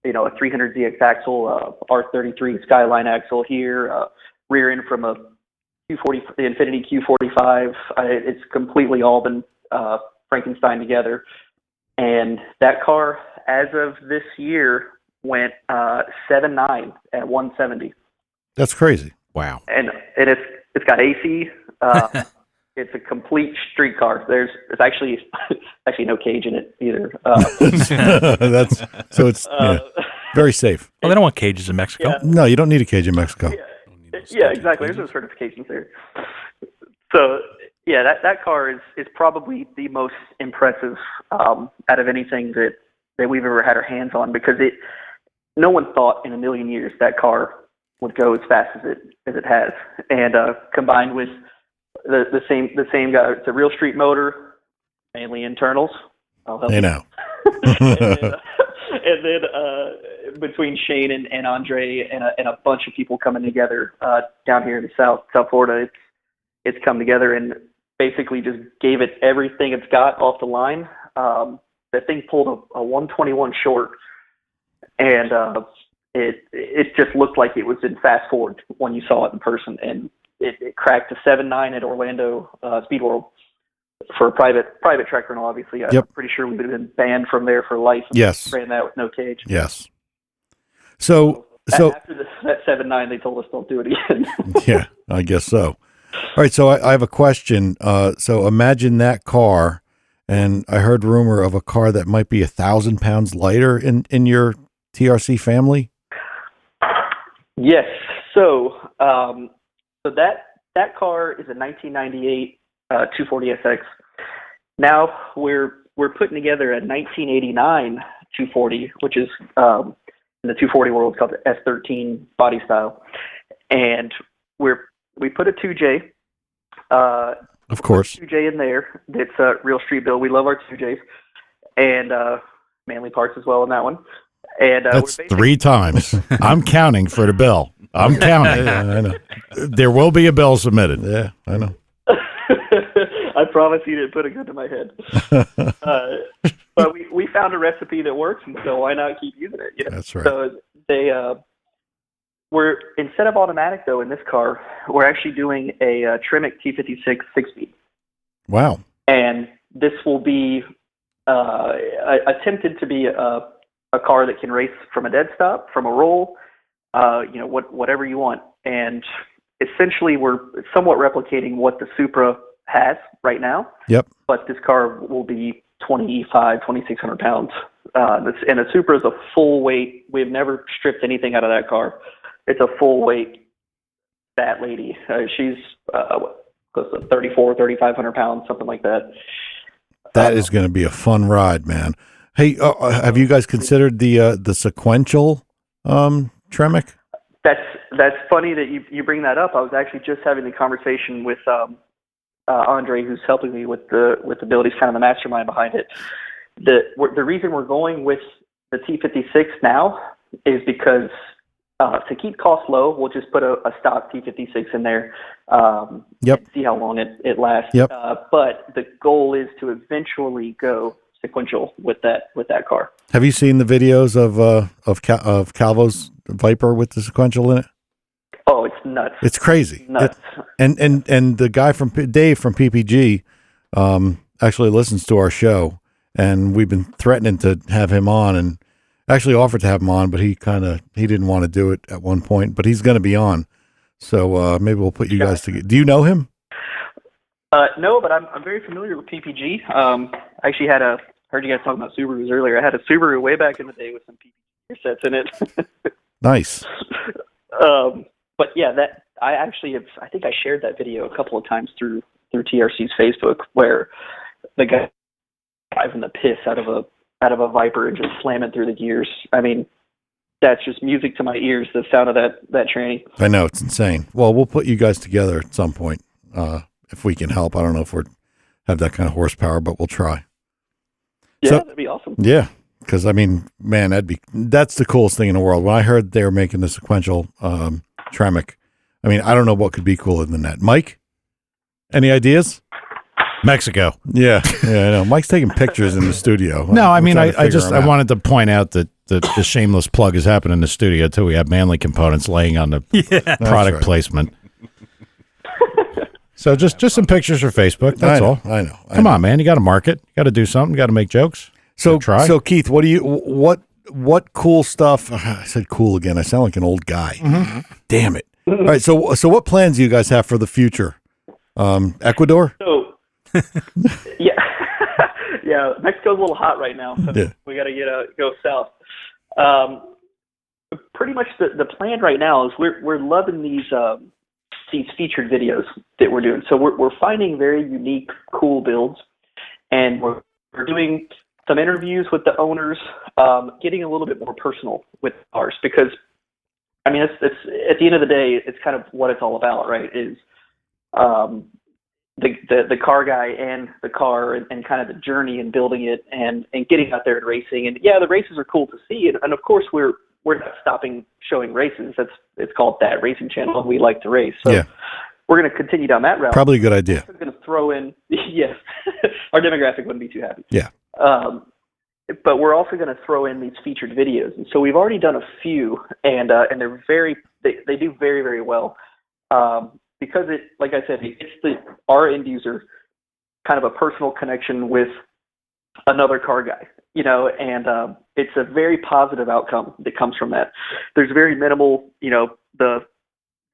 a 300ZX axle, R33 Skyline axle here, rear end from a Q40, the Infiniti Q45. It's completely all been Frankenstein together, and that car, as of this year, went 7.9 at 170.
That's crazy.
Wow.
And it's got AC. It's a complete street car. There's actually no cage in it either.
It's very safe.
Well, they don't want cages in Mexico.
Yeah.
No, you don't need a cage in Mexico.
Yeah. Yeah, exactly. There's no certifications there. So yeah, that car is probably the most impressive out of anything that we've ever had our hands on, because no one thought in a million years that car would go as fast as it has, and combined with the same guy. It's a real street motor, mainly internals. I'll help
You
you.
know.
and then between Shane and Andre and a bunch of people coming together down here in South Florida, it's come together and basically just gave it everything it's got off the line. That thing pulled a 121 short, and it just looked like it was in fast forward when you saw it in person, and it cracked a 7.9 at Orlando Speed World for a private track rental. Obviously, I'm pretty sure we would have been banned from there for life.
Yes.
Ran that with no cage.
Yes. So
after that 7.9, they told us don't do it again.
yeah, I guess so. All right, so I have a question. So imagine that car, and I heard rumor of a car that might be 1,000 pounds lighter in your TRC family.
Yes. So that car is a 1998 240SX. Now we're putting together a 1989 240, which is in the 240 world, it's called the S13 body style, and we put a 2J.
Of course.
2J in there. It's a real street build. We love our 2Js, and Manly parts as well in that one. And
that's 3 times. I'm counting for the bill. I'm counting.
Yeah, I know.
There will be a bill submitted.
Yeah, I know.
I promise you didn't put a gun to my head. But we found a recipe that works, and so why not keep using it? You know?
That's right.
So we're instead of automatic though in this car, we're actually doing a Tremec T56 6-speed. Wow! And this will be attempted to be a car that can race from a dead stop, from a roll, whatever you want. And essentially, we're somewhat replicating what the Supra has right now.
Yep.
But this car will be 2,600 pounds. And the Supra is a full weight. We've never stripped anything out of that car. It's a full weight fat lady. She's close to 3,500 pounds, something like that.
That is going to be a fun ride, man. Hey, have you guys considered the sequential Tremec?
That's funny that you bring that up. I was actually just having the conversation with Andre, who's helping me with the build. He's kind of the mastermind behind it. The reason we're going with the T56 now is because to keep costs low, we'll just put a stock T56 in there.
Yep.
And see how long it lasts.
Yep.
But the goal is to eventually go sequential with that car. Have
you seen the videos of Calvo's Viper with the sequential in it?
Oh, it's nuts.
It's crazy.
Nuts.
And the guy Dave from PPG actually listens to our show, and we've been threatening to have him on, and actually offered to have him on, but he didn't want to do it at one point, but he's going to be on. So maybe we'll put you guys together. Do you know him?
No, but I'm very familiar with PPG. I actually heard you guys talking about Subarus earlier. I had a Subaru way back in the day with some PPG sets in it.
Nice.
But yeah, I think I shared that video a couple of times through TRC's Facebook, where the guy driving the piss out of a Viper and just slamming through the gears. I mean, that's just music to my ears, the sound of that tranny.
I know, it's insane. Well, we'll put you guys together at some point if we can help. I don't know if we have that kind of horsepower, but we'll try.
Yeah, that'd be awesome.
Yeah, because I mean, man, that's the coolest thing in the world. When I heard they were making the sequential Tremec, I mean, I don't know what could be cooler than that. Mike, any ideas?
Mexico.
Yeah, I know. Mike's taking pictures in the studio.
No, I mean, I wanted to point out that the shameless plug is happening in the studio too. We have Manly components laying on the product placement. So just some pictures for Facebook. That's all.
I know.
Come on, man. You got to market. You got to do something. You got to make jokes.
So Keith, what cool stuff? I said cool again. I sound like an old guy.
Mm-hmm.
Damn it. All right. So what plans do you guys have for the future? Ecuador?
So, yeah. Yeah. Mexico's a little hot right now. So
yeah.
we got to go south. pretty much the plan right now is we're loving these featured videos that we're doing. So we're finding very unique, cool builds, and we're doing some interviews with the owners, getting a little bit more personal with ours, because I mean, it's at the end of the day, it's kind of what it's all about, right? Is the car guy and the car and kind of the journey and building it and getting out there and racing. And yeah, the races are cool to see, and of course we're not stopping showing races. It's called That Racing Channel, and we like to race. So we're going to continue down that route.
Probably a good idea.
We're going to throw in, yes, our demographic wouldn't be too happy.
Yeah.
But we're also going to throw in these featured videos, and so we've already done a few, and they're they do very, very well, because it, like I said, it's our end user kind of a personal connection with another car guy, you know, and it's a very positive outcome that comes from that. There's very minimal, you know, the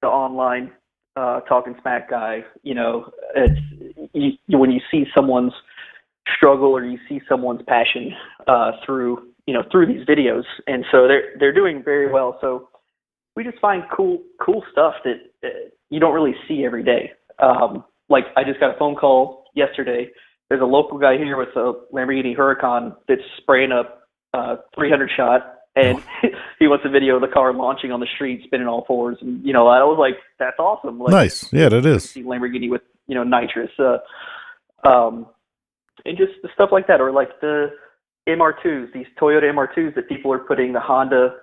online talking smack guy, you know, it's when you see someone's struggle or you see someone's passion through these videos, and so they're doing very well. So we just find cool stuff that you don't really see every day. Like I just got a phone call yesterday. There's a local guy here with a Lamborghini Huracan that's spraying up 300 shot, and he wants a video of the car launching on the street, spinning all fours, and you know, I was like, that's awesome. Like,
nice, yeah, that is.
Lamborghini with nitrous. And just the stuff like that, or like the MR2s, these Toyota MR2s that people are putting the Honda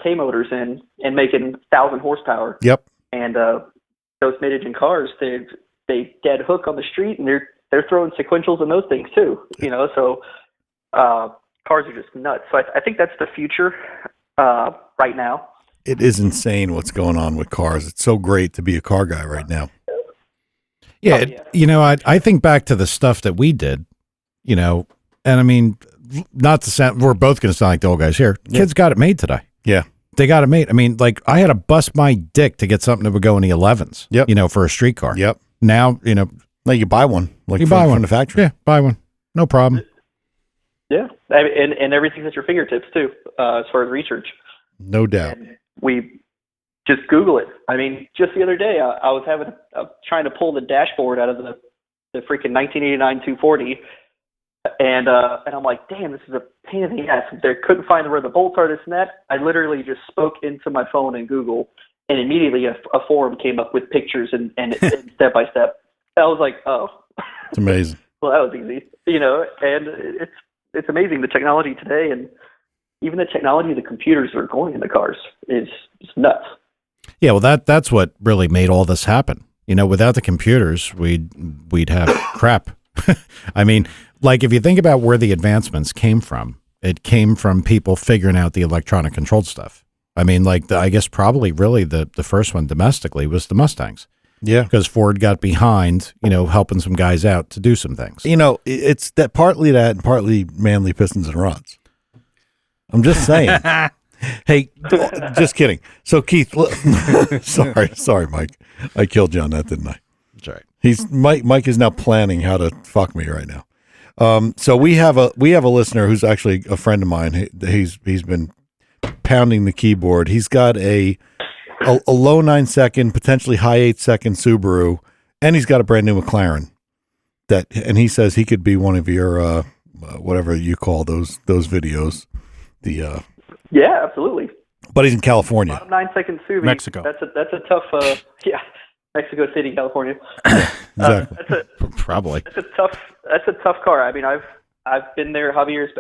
K motors in and making 1,000 horsepower.
Yep.
And those mid-engine cars, they dead hook on the street, and they're throwing sequentials in those things too. You know, so cars are just nuts. So I think that's the future right now.
It is insane what's going on with cars. It's so great to be a car guy right now.
Yeah, you know, I think back to the stuff that we did, you know, and I mean, not to sound, we're both going to sound like the old guys here. Kids got it made today.
Yeah.
They got it made. I mean, like I had to bust my dick to get something that would go in the 11s, you know, for a street car.
Yep.
Now, you know.
Now you buy one. Like
you buy one
from the factory.
Yeah, buy one. No problem.
Yeah. And everything's at your fingertips too, as far as research.
No doubt.
And we just Google it. I mean, just the other day, I was trying to pull the dashboard out of the freaking 1989 240, and I'm like, damn, this is a pain in the ass. They couldn't find where the bolts are, this and that. I literally just spoke into my phone in Google, and immediately a forum came up with pictures and step by step. I was like, oh,
it's amazing.
Well, that was easy, you know. And it's amazing, the technology today, and even the technology of the computers that are going in the cars is just nuts.
Yeah, well, that's what really made all this happen. You know, without the computers, we'd have crap. I mean, like if you think about where the advancements came from, it came from people figuring out the electronic controlled stuff. I mean, like I guess probably really the first one domestically was the Mustangs.
Yeah,
because Ford got behind, you know, helping some guys out to do some things.
You know, it's partly that and partly Manly pistons and rods. I'm just saying. Hey, just kidding. So Keith, sorry, Mike. I killed you on that, didn't I?
That's right.
Mike is now planning how to fuck me right now. So we have a listener who's actually a friend of mine. He's been pounding the keyboard. He's got a low 9-second, potentially high 8-second Subaru, and he's got a brand new McLaren. And he says he could be one of your whatever you call those videos.
Yeah, absolutely.
But he's in California.
9-second Subaru.
Mexico.
That's a tough. Mexico City, California.
Exactly.
Probably.
That's a tough car. I mean, I've been there.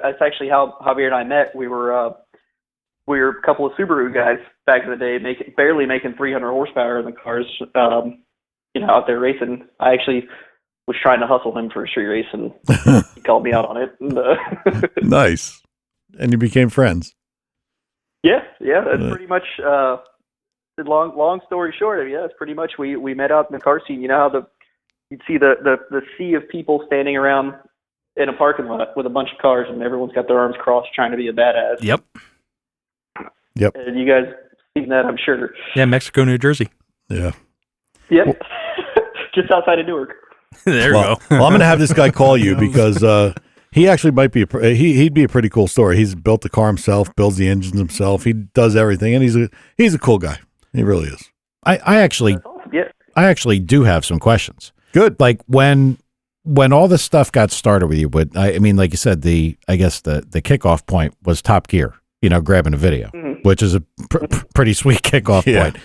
That's actually how Javier and I met. We were a couple of Subaru guys back in the day, barely making 300 horsepower in the cars. Out there racing. I actually was trying to hustle him for a street race, and he called me out on it. And,
nice. And you became friends.
Yeah. That's pretty much. Long story short, yeah, it's pretty much we met out in the car scene. You know how you'd see the sea of people standing around in a parking lot with a bunch of cars, and everyone's got their arms crossed trying to be a badass.
Yep.
And you guys seen that, I'm sure.
Yeah, Mexico, New Jersey.
Yeah.
Just outside of Newark.
There you go.
Well, I'm going to have this guy call you because He actually might be he'd be a pretty cool story. He's built the car himself, builds the engines himself. He does everything, and he's a cool guy. He really is.
I actually
Yeah.
I actually do have some questions.
Good.
Like when all this stuff got started with you, but I mean, like you said, I guess the kickoff point was Top Gear, grabbing a video, which is a pretty sweet kickoff point.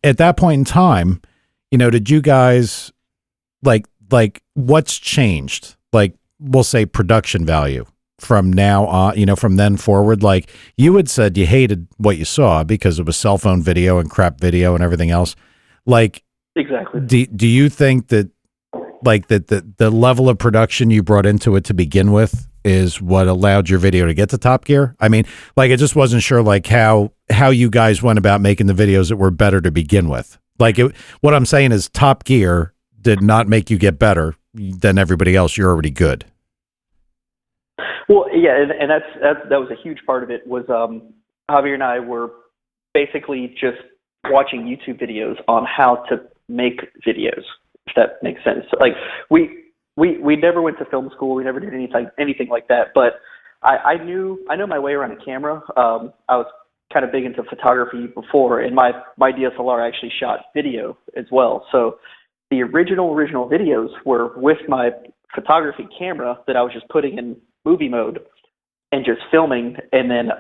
At that point in time, did you guys like what's changed? Like, we'll say production value from now on, from then forward. Like, you had said you hated what you saw because it was cell phone video and crap video and everything else. Like,
Exactly.
do you think that like the level of production you brought into it to begin with is what allowed your video to get to Top Gear? I mean, like, I just wasn't sure like how you guys went about making the videos that were better to begin with. Like, what I'm saying is Top Gear did not make you get better than everybody else. You're already good.
Well, yeah, and that was a huge part of it. Was Javier and I were basically just watching YouTube videos on how to make videos, if that makes sense. Like, we never went to film school. We never did anything like that. But I know my way around a camera. I was kind of big into photography before, and my DSLR actually shot video as well. So the original videos were with my photography camera that I was just putting in movie mode and just filming. And then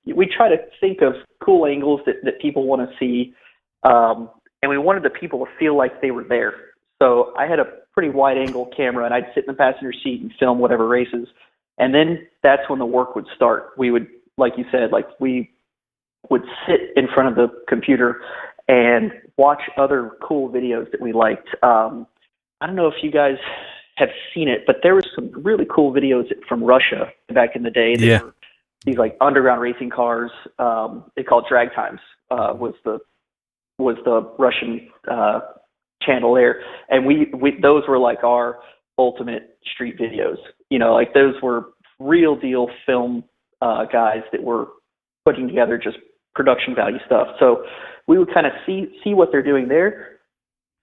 we try to think of cool angles that people want to see. And we wanted the people to feel like they were there. So I had a pretty wide angle camera, and I'd sit in the passenger seat and film whatever races. And then that's when the work would start. We would, like you said, we would sit in front of the computer and watch other cool videos that we liked. I don't know if you guys have seen it, but there were some really cool videos from Russia back in the day. They were these like underground racing cars. They called Drag Times was the Russian channel there, and we those were like our ultimate street videos. Like those were real deal film guys that were putting together just production value stuff. So we would kind of see what they're doing there,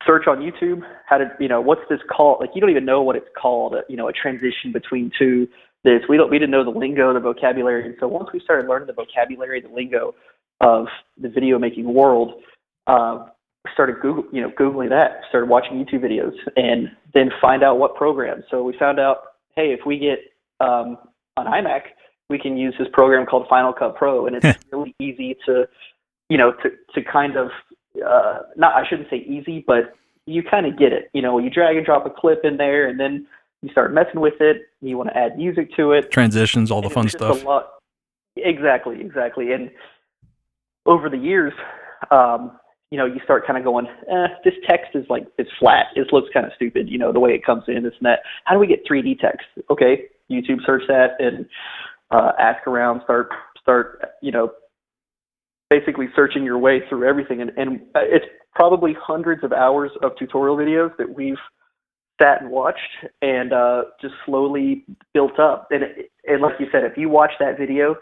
search on YouTube how to, what's this called? Like, you don't even know what it's called, a transition between two this. We didn't know the lingo, the vocabulary. And so once we started learning the vocabulary, the lingo of the video making world, started Googling that, started watching YouTube videos, and then find out what program. So we found out, hey, if we get on iMac, we can use this program called Final Cut Pro, and it's really easy to kind of, I shouldn't say easy, but you kind of get it. You drag and drop a clip in there, and then you start messing with it. You want to add music to it.
Transitions, all the fun stuff.
Exactly. And over the years, you start kind of going, this text is it's flat. It looks kind of stupid, the way it comes in, this and that. How do we get 3D text? Okay, YouTube search that and ask around, start basically searching your way through everything. And it's probably hundreds of hours of tutorial videos that we've sat and watched and just slowly built up. And like you said, if you watch that video,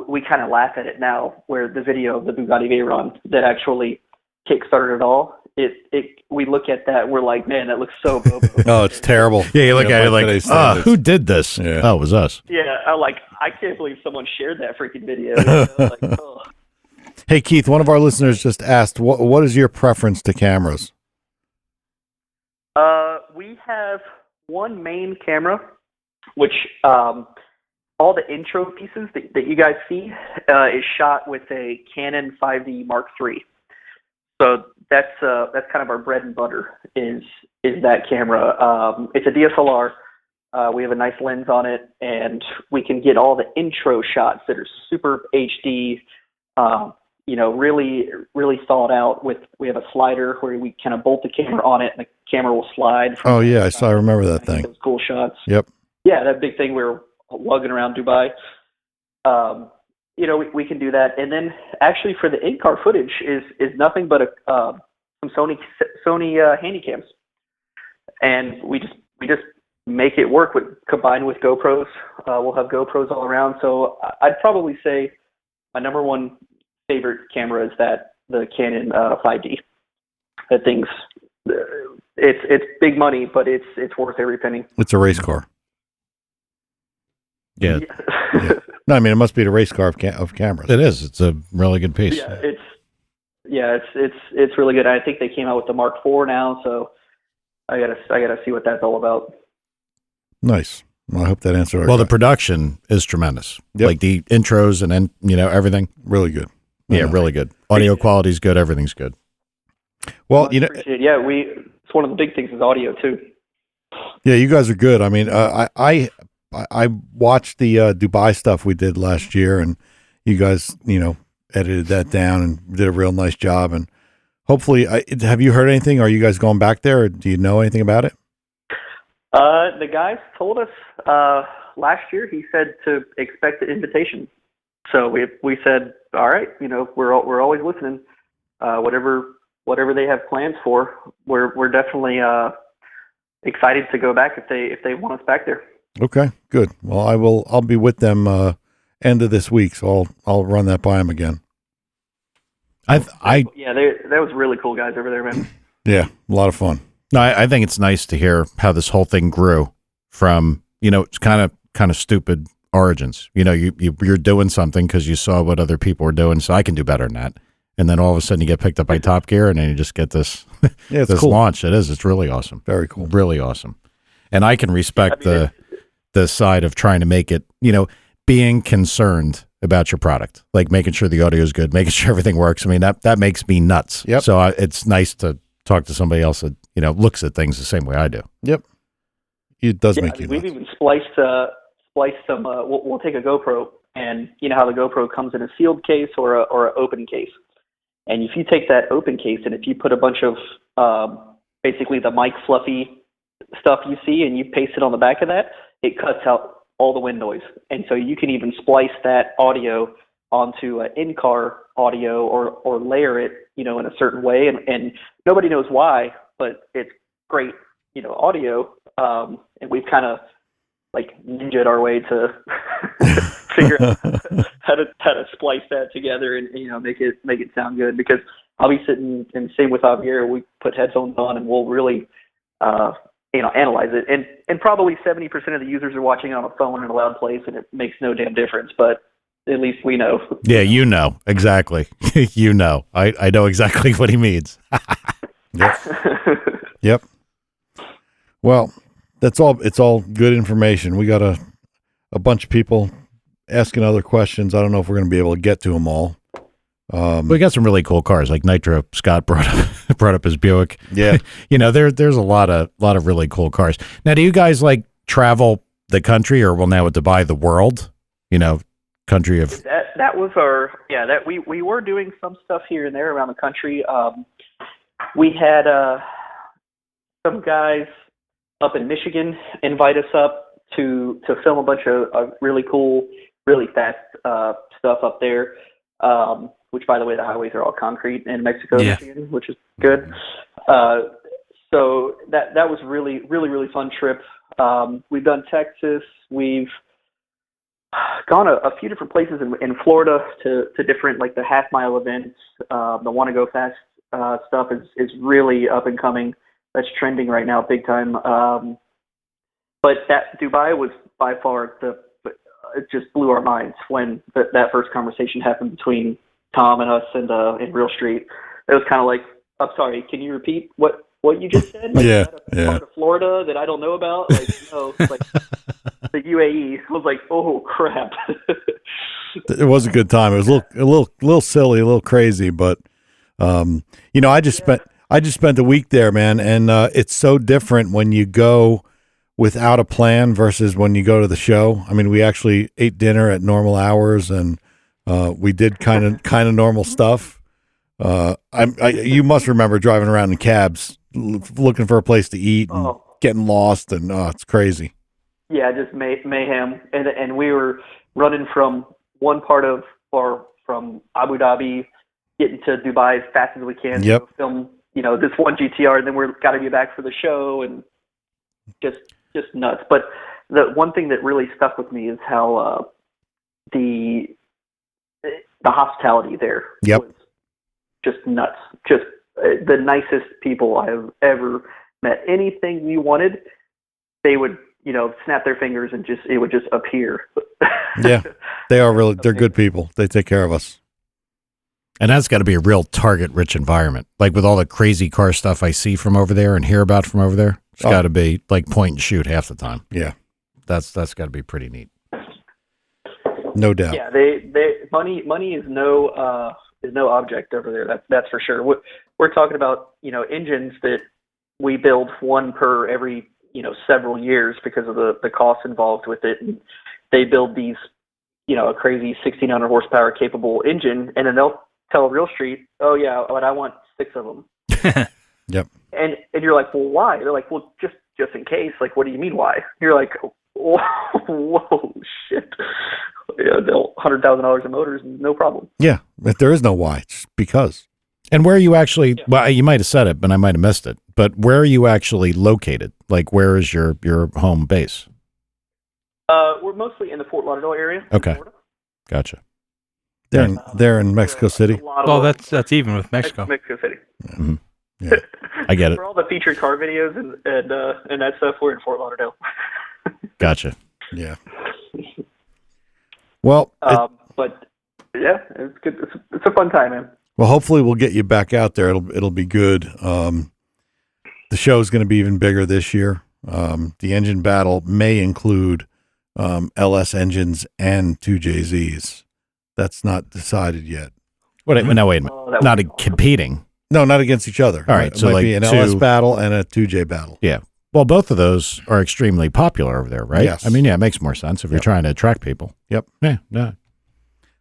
we kind of laugh at it now, where the video of the Bugatti Veyron that actually kickstarted it all, we look at that and we're like, man, that looks so bobo.
Oh, it's terrible.
Yeah, you look at it like, who did this?
Yeah.
Oh, it was us.
Yeah, I can't believe someone shared that freaking video. Oh.
Hey, Keith, one of our listeners just asked, what is your preference to cameras?
We have one main camera, which all the intro pieces that you guys see is shot with a Canon 5D Mark III. So that's kind of our bread and butter is that camera. It's a DSLR. We have a nice lens on it, and we can get all the intro shots that are super HD. Really, really thought out. We have a slider where we kind of bolt the camera on it, and the camera will slide.
Oh yeah, I remember that thing.
Those cool shots.
Yep.
Yeah, that big thing we were lugging around Dubai. We can do that, and then actually for the in-car footage is nothing but some Sony Handycams, and we just make it work combined with GoPros. We'll have GoPros all around. So I'd probably say my number one favorite camera is the Canon 5D. That thing's it's big money, but it's worth every penny.
It's a race car.
Yeah,
No, I mean, it must be the race car of cameras.
it is. It's a really good piece.
It's really good. I think they came out with the Mark IV now, so I gotta see what that's all about.
Nice. Well, I hope that answered.
Well, the production is tremendous.
Yep.
Like the intros and then, everything.
Really good.
Yeah, really good. Audio quality's good. Everything's good.
Well,
it's one of the big things is audio too.
Yeah, you guys are good. I mean, I watched the Dubai stuff we did last year, and you guys, edited that down and did a real nice job. And hopefully, have you heard anything? Are you guys going back there? Or do you know anything about it?
The guys told us last year. He said to expect the invitation. So we said, all right, we're always listening. Whatever they have plans for, we're definitely excited to go back if they want us back there.
Okay, good. Well, I'll be with them end of this week, so I'll run that by them again.
That was really cool guys over there, man.
Yeah, a lot of fun.
No, I think it's nice to hear how this whole thing grew from, it's kind of stupid origins. You're doing something because you saw what other people were doing, so I can do better than that. And then all of a sudden you get picked up by Top Gear, and then you just get this this
cool.
launch. It's really awesome.
Very cool.
Really awesome. And I can respect the side of trying to make it, being concerned about your product, like making sure the audio is good, making sure everything works. I mean, that makes me nuts.
Yep.
So it's nice to talk to somebody else that, looks at things the same way I do.
Yep. It does make you nuts.
We've even spliced some, we'll take a GoPro, and you know how the GoPro comes in a sealed case or an open case. And if you take that open case and if you put a bunch of basically the mic fluffy stuff you see and you paste it on the back of that, it cuts out all the wind noise. And so you can even splice that audio onto an in-car audio or layer it, in a certain way. And nobody knows why, but it's great, audio. And we've kind of like ninja'd our way to figure out how to splice that together and make it sound good, because I'll be sitting, and same with Javier, we put headphones on and we'll really analyze it, and probably 70% of the users are watching on a phone in a loud place, and it makes no damn difference, but at least we know.
Yeah, exactly. I know exactly what he means.
Yep. Well, it's all good information. We got a bunch of people asking other questions. I don't know if we're going to be able to get to them all.
We got some really cool cars, like Nitro. Scott brought up his Buick.
Yeah.
There's a lot of really cool cars. Now, do you guys like travel the country, or now with Dubai, the world? Country of
that was our that we were doing some stuff here and there around the country. We had some guys up in Michigan invite us up to film a bunch of really cool, really fast stuff up there. Which, by the way, the highways are all concrete in Mexico, Michigan, which is good. So that was really, really, really fun trip. We've done Texas. We've gone a few different places in Florida to different, like the half-mile events. The Wanna Go Fast stuff is really up and coming. That's trending right now big time. But that Dubai was by far it just blew our minds when that first conversation happened between Tom and us and Real Street. It was kind of like, I'm sorry, can you repeat what you just said? Like, is that a part of Florida that I don't know about? Like, like the UAE. I was like, oh crap.
It was a good time. It was a little silly, a little crazy, but I just spent a week there, man, and it's so different when you go without a plan versus when you go to the show. I mean, we actually ate dinner at normal hours, and we did kind of normal stuff. You must remember driving around in cabs looking for a place to eat and getting lost, and it's crazy.
Yeah, just mayhem, and we were running from one part of from Abu Dhabi, getting to Dubai as fast as we can.
Yep.
To film, this one GTR, and then we're got to be back for the show, and just nuts. But the one thing that really stuck with me is how the hospitality there was just nuts. Just the nicest people I have ever met. Anything you wanted, they would snap their fingers and it would just appear.
Yeah, they're good people. They take care of us.
And that's got to be a real target-rich environment. Like with all the crazy car stuff I see from over there and hear about from over there, it's got to be like point and shoot half the time.
Yeah,
that's got to be pretty neat.
No doubt.
Yeah, money is no object over there. That's for sure. We're talking about engines that we build one per every several years because of the costs involved with it. And they build these a crazy 1,600 horsepower capable engine, and then they'll tell Real Street, oh yeah, but I want 6 of them.
Yep.
And you're like, well, why? They're like, well, just in case. Like, what do you mean why? You're like, whoa, shit. They'll $100,000 in motors, no problem.
Yeah, but there is no why. It's because.
And where are you actually? Yeah. Well, you might have said it, but I might have missed it. But where are you actually located? Like, where is your home base?
We're mostly in the Fort Lauderdale area.
Okay, gotcha.
They're in Mexico City.
Well, that's even with Mexico.
Mexico City.
Mm-hmm. Yeah,
I get it.
For all the featured car videos and that stuff, we're in Fort Lauderdale.
Gotcha.
Yeah. Well,
but yeah, it's good. It's a fun time, man.
Well, hopefully we'll get you back out there. It'll be good. The show's going to be even bigger this year. The engine battle may include LS engines and 2JZs. That's not decided yet.
Wait a minute. Not competing.
No, not against each other.
All right,
so might be an LS battle and a 2J battle.
Yeah. Well, both of those are extremely popular over there, right?
Yes.
I mean, yeah, it makes more sense if you're trying to attract people.
Yep.
Yeah.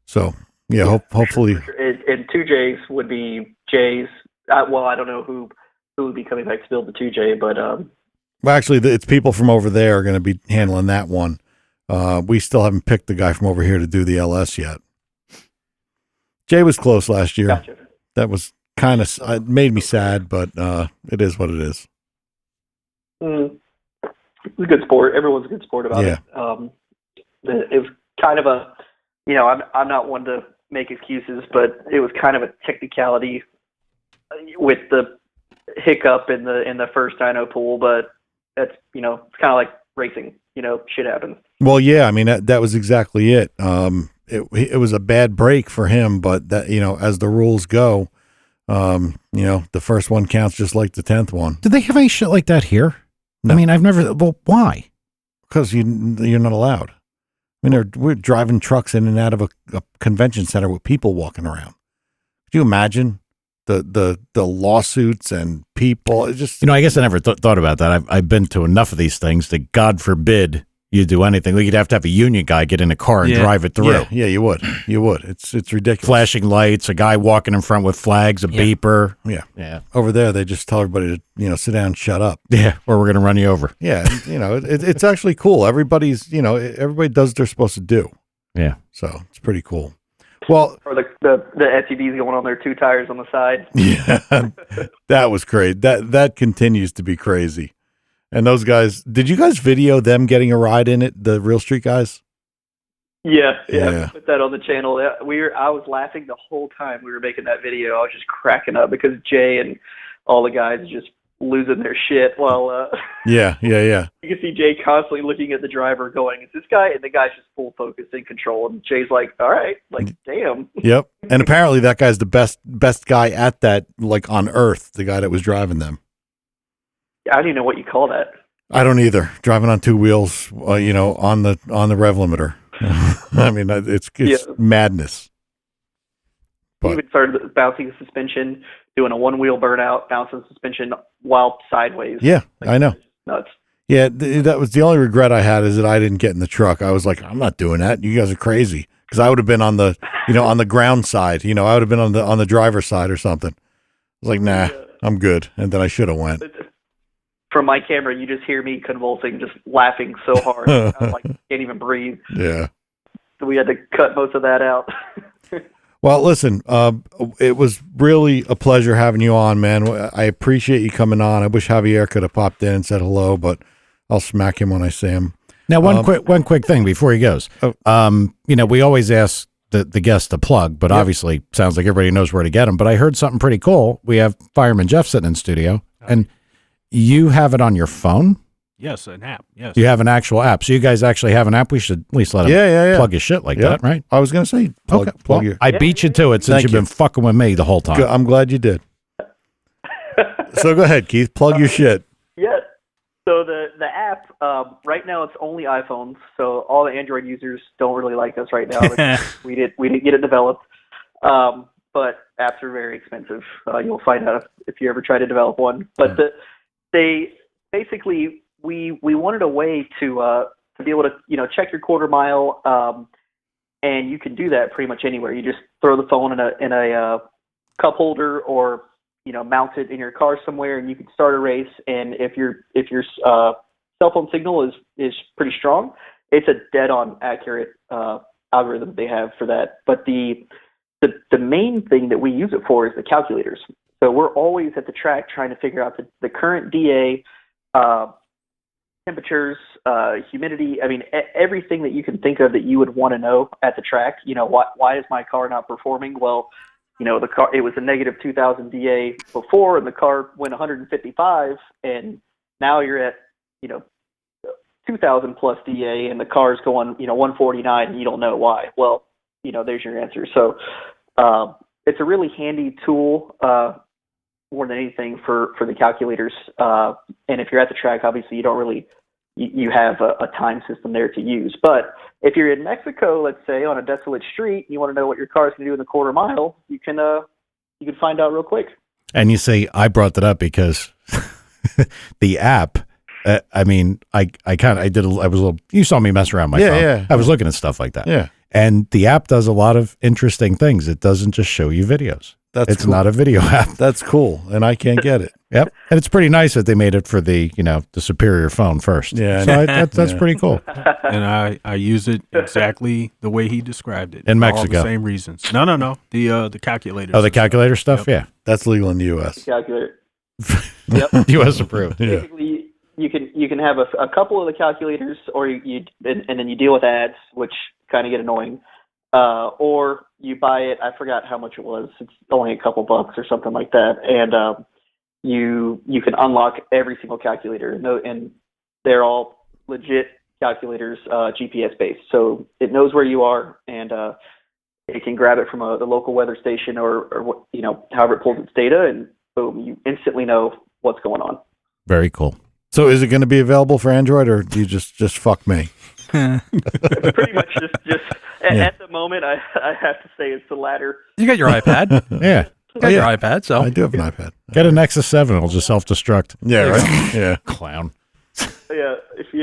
So, hopefully.
And 2Js would be J's. Well, I don't know who would be coming back to build the 2J, but
well, actually, it's people from over there are going to be handling that one. We still haven't picked the guy from over here to do the LS yet. Jay was close last year.
Gotcha.
That was kind of it made me sad, but it is what it is.
It was a good sport. Everyone's a good sport about it. It was kind of a, I'm not one to make excuses, but it was kind of a technicality with the hiccup in the first dyno pool. But that's it's kind of like racing. Shit happens.
Well, yeah, I mean that was exactly it. It was a bad break for him, but that as the rules go, the first one counts just like the 10th one.
Did they have any shit like that here? No. I mean, I've never. Well, why?
Because you're not allowed. I mean, we're driving trucks in and out of a convention center with people walking around. Could you imagine the lawsuits and people? It just
I guess I never thought about that. I've been to enough of these things that God forbid you do anything. Like you'd have to have a union guy get in a car and drive it through.
Yeah, you would. It's ridiculous.
Flashing lights, a guy walking in front with flags, a beeper.
Yeah. Over there, they just tell everybody to sit down and shut up.
Yeah, or we're going to run you over.
Yeah, it's actually cool. Everybody does what they're supposed to do.
Yeah.
So it's pretty cool. Well,
or the SUVs going on their 2 tires on the side.
Yeah, that was crazy. That continues to be crazy. And those guys, did you guys video them getting a ride in it, the Real Street guys?
Yeah. Put that on the channel. I was laughing the whole time we were making that video. I was just cracking up because Jay and all the guys just losing their shit while
Yeah.
You can see Jay constantly looking at the driver going, is this guy? And the guy's just full focus in control. And Jay's like, all right, like, damn.
Yep. And apparently that guy's the best guy at that, like on earth, the guy that was driving them.
I don't even know what you call that.
I don't either. Driving on 2 wheels, on the rev limiter. I mean, it's madness.
He even started bouncing the suspension, doing a 1-wheel burnout, bouncing suspension while sideways.
Yeah, I know.
Nuts.
Yeah, that was the only regret I had, is that I didn't get in the truck. I was like, I'm not doing that. You guys are crazy. Because I would have been on the, on the ground side. I would have been on the driver's side or something. I was like, nah, I'm good. And then I should have went.
From my camera, you just hear me convulsing, just laughing so hard. I was like, can't even breathe.
Yeah.
So we had to cut most of that out.
Well, listen, it was really a pleasure having you on, man. I appreciate you coming on. I wish Javier could have popped in and said hello, but I'll smack him when I see him.
Now, one quick thing before he goes. We always ask the guests to plug, but obviously sounds like everybody knows where to get them. But I heard something pretty cool. We have Fireman Jeff sitting in studio, and you have it on your phone?
Yes, an app. Yes.
You have an actual app. So you guys actually have an app. We should at least let him
Yeah.
plug his shit like
Yeah.
that, right?
I was going to say, plug
Well,
your.
I beat you to it since
Thank
you've
you.
been fucking with me the whole time.
I'm glad you did. So go ahead, Keith. Plug your shit.
Yeah. So the app right now it's only iPhones. So all the Android users don't really like us right now. Because we didn't get it developed. But apps are very expensive. You'll find out if you ever try to develop one. But they basically we wanted a way to be able to check your quarter mile, and you can do that pretty much anywhere. You just throw the phone in a cup holder or mount it in your car somewhere, and you can start a race. And if your cell phone signal is pretty strong, it's a dead-on accurate algorithm they have for that. But the main thing that we use it for is the calculators. So we're always at the track trying to figure out the current DA, temperatures, humidity. I mean, everything that you can think of that you would want to know at the track. Why is my car not performing? Well, the car, it was a negative 2,000 DA before, and the car went 155, and now you're at 2,000 plus DA, and the car's going 149, and you don't know why. Well, there's your answer. So it's a really handy tool more than anything for the calculators. And if you're at the track, obviously you don't really you have a time system there to use. But if you're in Mexico, let's say on a desolate street, you want to know what your car is going to do in the quarter mile, you can find out real quick.
And you say I brought that up because the app. I was a little. You saw me mess around my phone.
Yeah.
I was looking at stuff like that.
Yeah.
And the app does a lot of interesting things. It doesn't just show you videos. It's
cool.
not a video app.
That's cool, and I can't get it.
Yep. And it's pretty nice that they made it for the superior phone first.
Yeah.
So that's pretty cool.
And I use it exactly the way he described it.
In
For
Mexico.
all the same reasons. No. The calculators.
Oh, the calculator stuff?
Yep.
Yeah.
That's legal in the U.S.
Calculator. Yep.
U.S. approved.
Yeah.
Basically, you can have a couple of the calculators, or and then you deal with ads, which kind of get annoying. Or you buy it. I forgot how much it was. It's only a couple bucks or something like that, and you can unlock every single calculator, and they're all legit calculators, GPS based. So it knows where you are, and it can grab it from the local weather station or however it pulls its data, and boom, you instantly know what's going on.
Very cool.
So is it going to be available for Android, or do you just fuck me?
Pretty much just at the moment, I have to say it's the latter.
You got your iPad.
Yeah.
You got your iPad, so
I do have an iPad.
Get a Nexus 7. It'll just self-destruct.
Yeah, right. Yeah.
Clown.
Yeah, if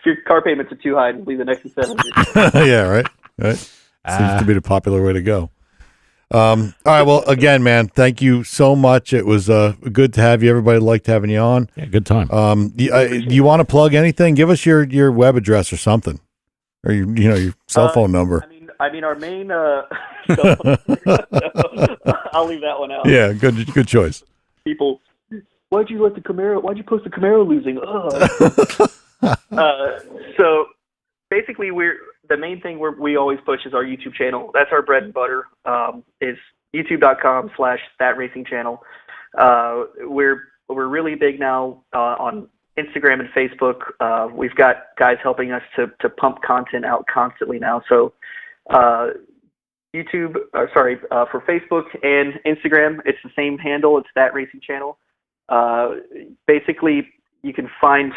your car payments are too high, leave the Nexus 7.
Yeah, right. Seems to be the popular way to go. All right. Well, again, man, thank you so much. It was good to have you. Everybody liked having you on.
Yeah, good time.
You want to plug anything? Give us your web address or something, or your cell phone number.
I mean, our main. I'll leave that one out.
Yeah, good choice.
People, why'd you post the Camaro losing? So basically, the main thing we always push is our YouTube channel. That's our bread and butter. Is youtube.com/thatracingchannel. We're really big now on Instagram and Facebook. We've got guys helping us to pump content out constantly now. So for Facebook and Instagram, it's the same handle. It's That Racing Channel. Basically, you can find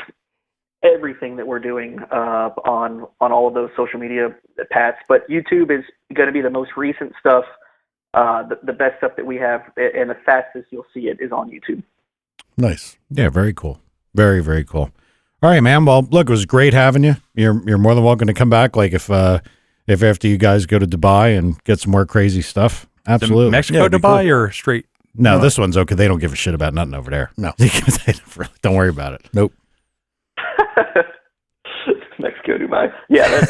everything that we're doing on all of those social media paths. But YouTube is going to be the most recent stuff, the best stuff that we have, and the fastest you'll see it is on YouTube.
Nice.
Yeah, very cool. Very, very cool. All right, man. Well, look, it was great having you. You're more than welcome to come back. Like if after you guys go to Dubai and get some more crazy stuff. Absolutely.
Mexico, Dubai, or straight?
No, this one's okay. They don't give a shit about nothing over there.
No.
Don't worry about it.
Nope.
Mexico, Dubai. Yeah,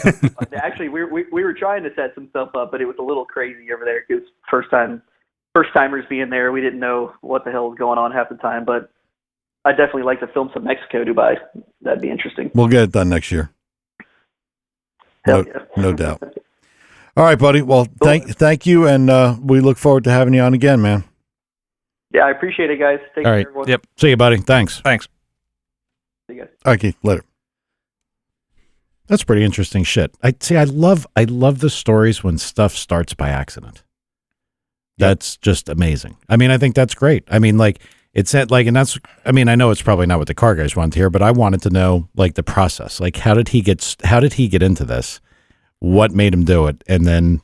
actually, we were trying to set some stuff up, but it was a little crazy over there because first timers being there, we didn't know what the hell was going on half the time. But I'd definitely like to film some Mexico, Dubai. That'd be interesting.
We'll get it done next year.
Hell yeah.
No doubt. All right, buddy. Well, thank you, and we look forward to having you on again, man.
Yeah, I appreciate it, guys. Take
All
care,
right.
everyone.
Yep.
See you, buddy. Thanks.
Thanks.
See you guys.
All right, Keith, later.
That's pretty interesting shit. I love the stories when stuff starts by accident. That's just amazing. I mean, I think that's great. I mean, like it's like, and that's, I mean, I know it's probably not what the car guys wanted to hear, but I wanted to know like the process. Like, how did he get into this? What made him do it? And then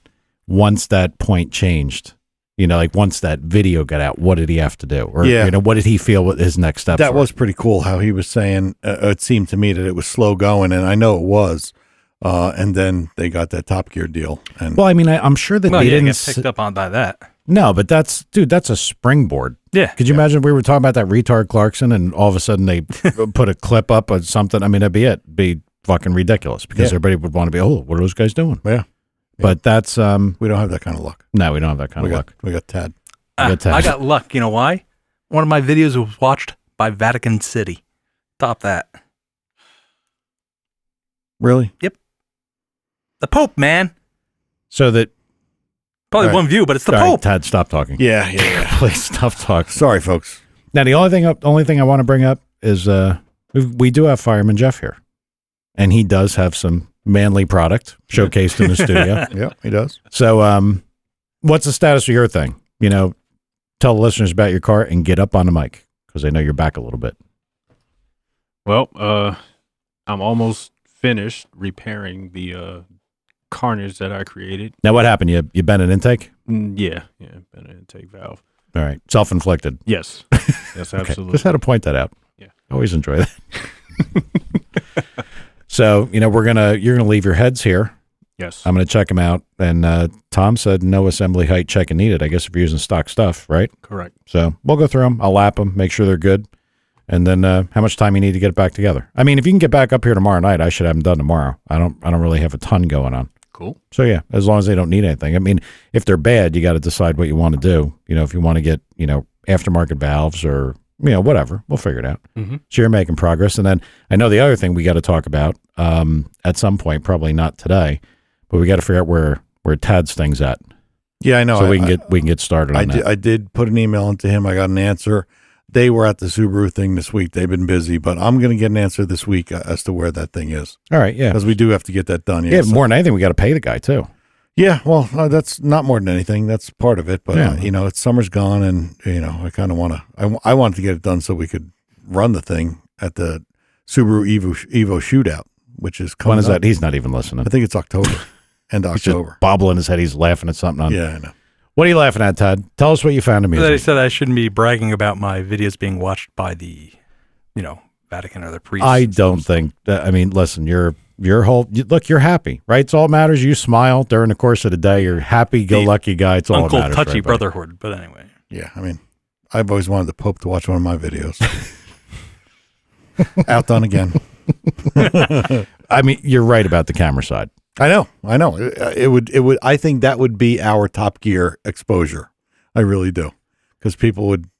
once that point changed, you know, like once that video got out, what did he have to do? Or, you know, what did he feel what his next steps
That
were?
was pretty cool how he was saying, it seemed to me that it was slow going, and I know it was. And then they got that Top Gear deal. And
Well, I mean, I'm sure that
Well,
they
yeah,
didn't
get picked up on by that.
No, but that's a springboard.
Yeah.
Could you imagine if we were talking about that retard Clarkson and all of a sudden they put a clip up of something? I mean, that'd be it. It'd be fucking ridiculous because everybody would want to be, oh, what are those guys doing?
Yeah.
But that's,
we don't have that kind of luck.
no, we don't have that kind of luck.
We got Tad.
I got luck. You know why? One of my videos was watched by Vatican City. Top that.
Really?
The Pope, man.
So that,
Probably
All right.
one view, but it's the
all right,
Pope.
Tad, stop talking.
Yeah.
Please stop talking.
Sorry, folks.
Now, the only thing I want to bring up is we do have Fireman Jeff here, and he does have some manly product showcased in the studio.
Yeah, he does.
So, what's the status of your thing? You know, tell the listeners about your car and get up on the mic because I know you're back a little bit.
Well, I'm almost finished repairing the carnage that I created.
Now, what happened? You bent an intake?
Yeah, been an intake valve.
All right, self-inflicted.
Yes, yes,
Okay.
absolutely.
Just had to point that out.
Yeah.
Always enjoy that. So, you know, you're gonna leave your heads here.
Yes,
I'm gonna check them out. And Tom said no assembly height checking needed. I guess if you're using stock stuff, right?
correct.
So we'll go through them. I'll lap them, make sure they're good, and then how much time you need to get it back together. I mean, if you can get back up here tomorrow night, I should have them done tomorrow. I don't really have a ton going on.
Cool.
So yeah, as long as they don't need anything. I mean, if they're bad, you got to decide what you want to do. You know, if you want to get, you know, aftermarket valves or, you know, whatever, we'll figure it out.
Mm-hmm.
So you're making progress. And then I know the other thing we got to talk about at some point, probably not today, but we got to figure out where Tad's thing's at.
Yeah, I know.
So we can get started on that.
I did put an email into him. I got an answer. They were at the Subaru thing this week. They've been busy, but I'm going to get an answer this week as to where that thing is.
All right. Yeah.
Because we do have to get that done.
Yeah.
So-
More than anything, we got to pay the guy too.
Yeah, well, that's not more than anything. That's part of it. But,
Yeah.
you know, it's summer's gone, and, you know, I kind of want to, I wanted to get it done so we could run the thing at the Subaru Evo shootout, which is coming
When is
up.
that? He's not even listening.
I think it's October, end of
He's just
October.
bobbling his head. He's laughing at something on.
Yeah, I know.
What are you laughing at, Tad? Tell us what you found in
They
music.
said I shouldn't be bragging about my videos being watched by the, you know, Vatican or the priests.
I don't think that, I mean, listen, you're look, you're happy, right? It's all that matters. You smile during the course of the day. You're happy-go-lucky guy. It's all
Uncle
that matters.
Touchy
right, buddy?
Brotherhood. But anyway.
Yeah, I mean, I've always wanted the Pope to watch one of my videos. Outdone again.
I mean, you're right about the camera side.
I know. It would. I think that would be our Top Gear exposure. I really do, because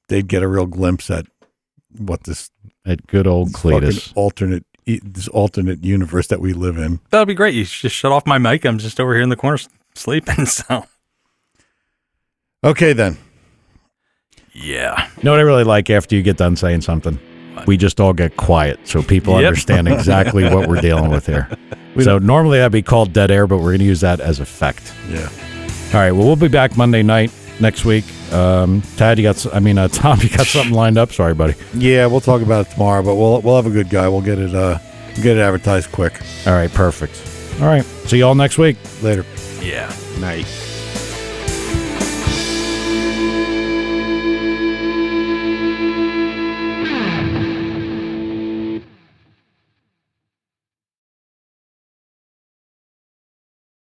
they'd get a real glimpse at what this
At good old Cletus.
fucking alternate universe that we live in.
That would be great. You should just shut off my mic. I'm just over here in the corner sleeping. So,
Okay, then.
yeah.
You know what I really like after you get done saying something? We just all get quiet so people
Yep.
understand exactly what we're dealing with here. So normally that'd be called dead air, but we're going to use that as effect.
Yeah.
All right. Well, we'll be back Monday night next week. Tad, Tom, you got something lined up? Sorry, buddy.
Yeah, we'll talk about it tomorrow, but we'll have a good guy. We'll get it advertised quick.
All right. Perfect. All right. See you all next week.
Later.
Yeah.
Night.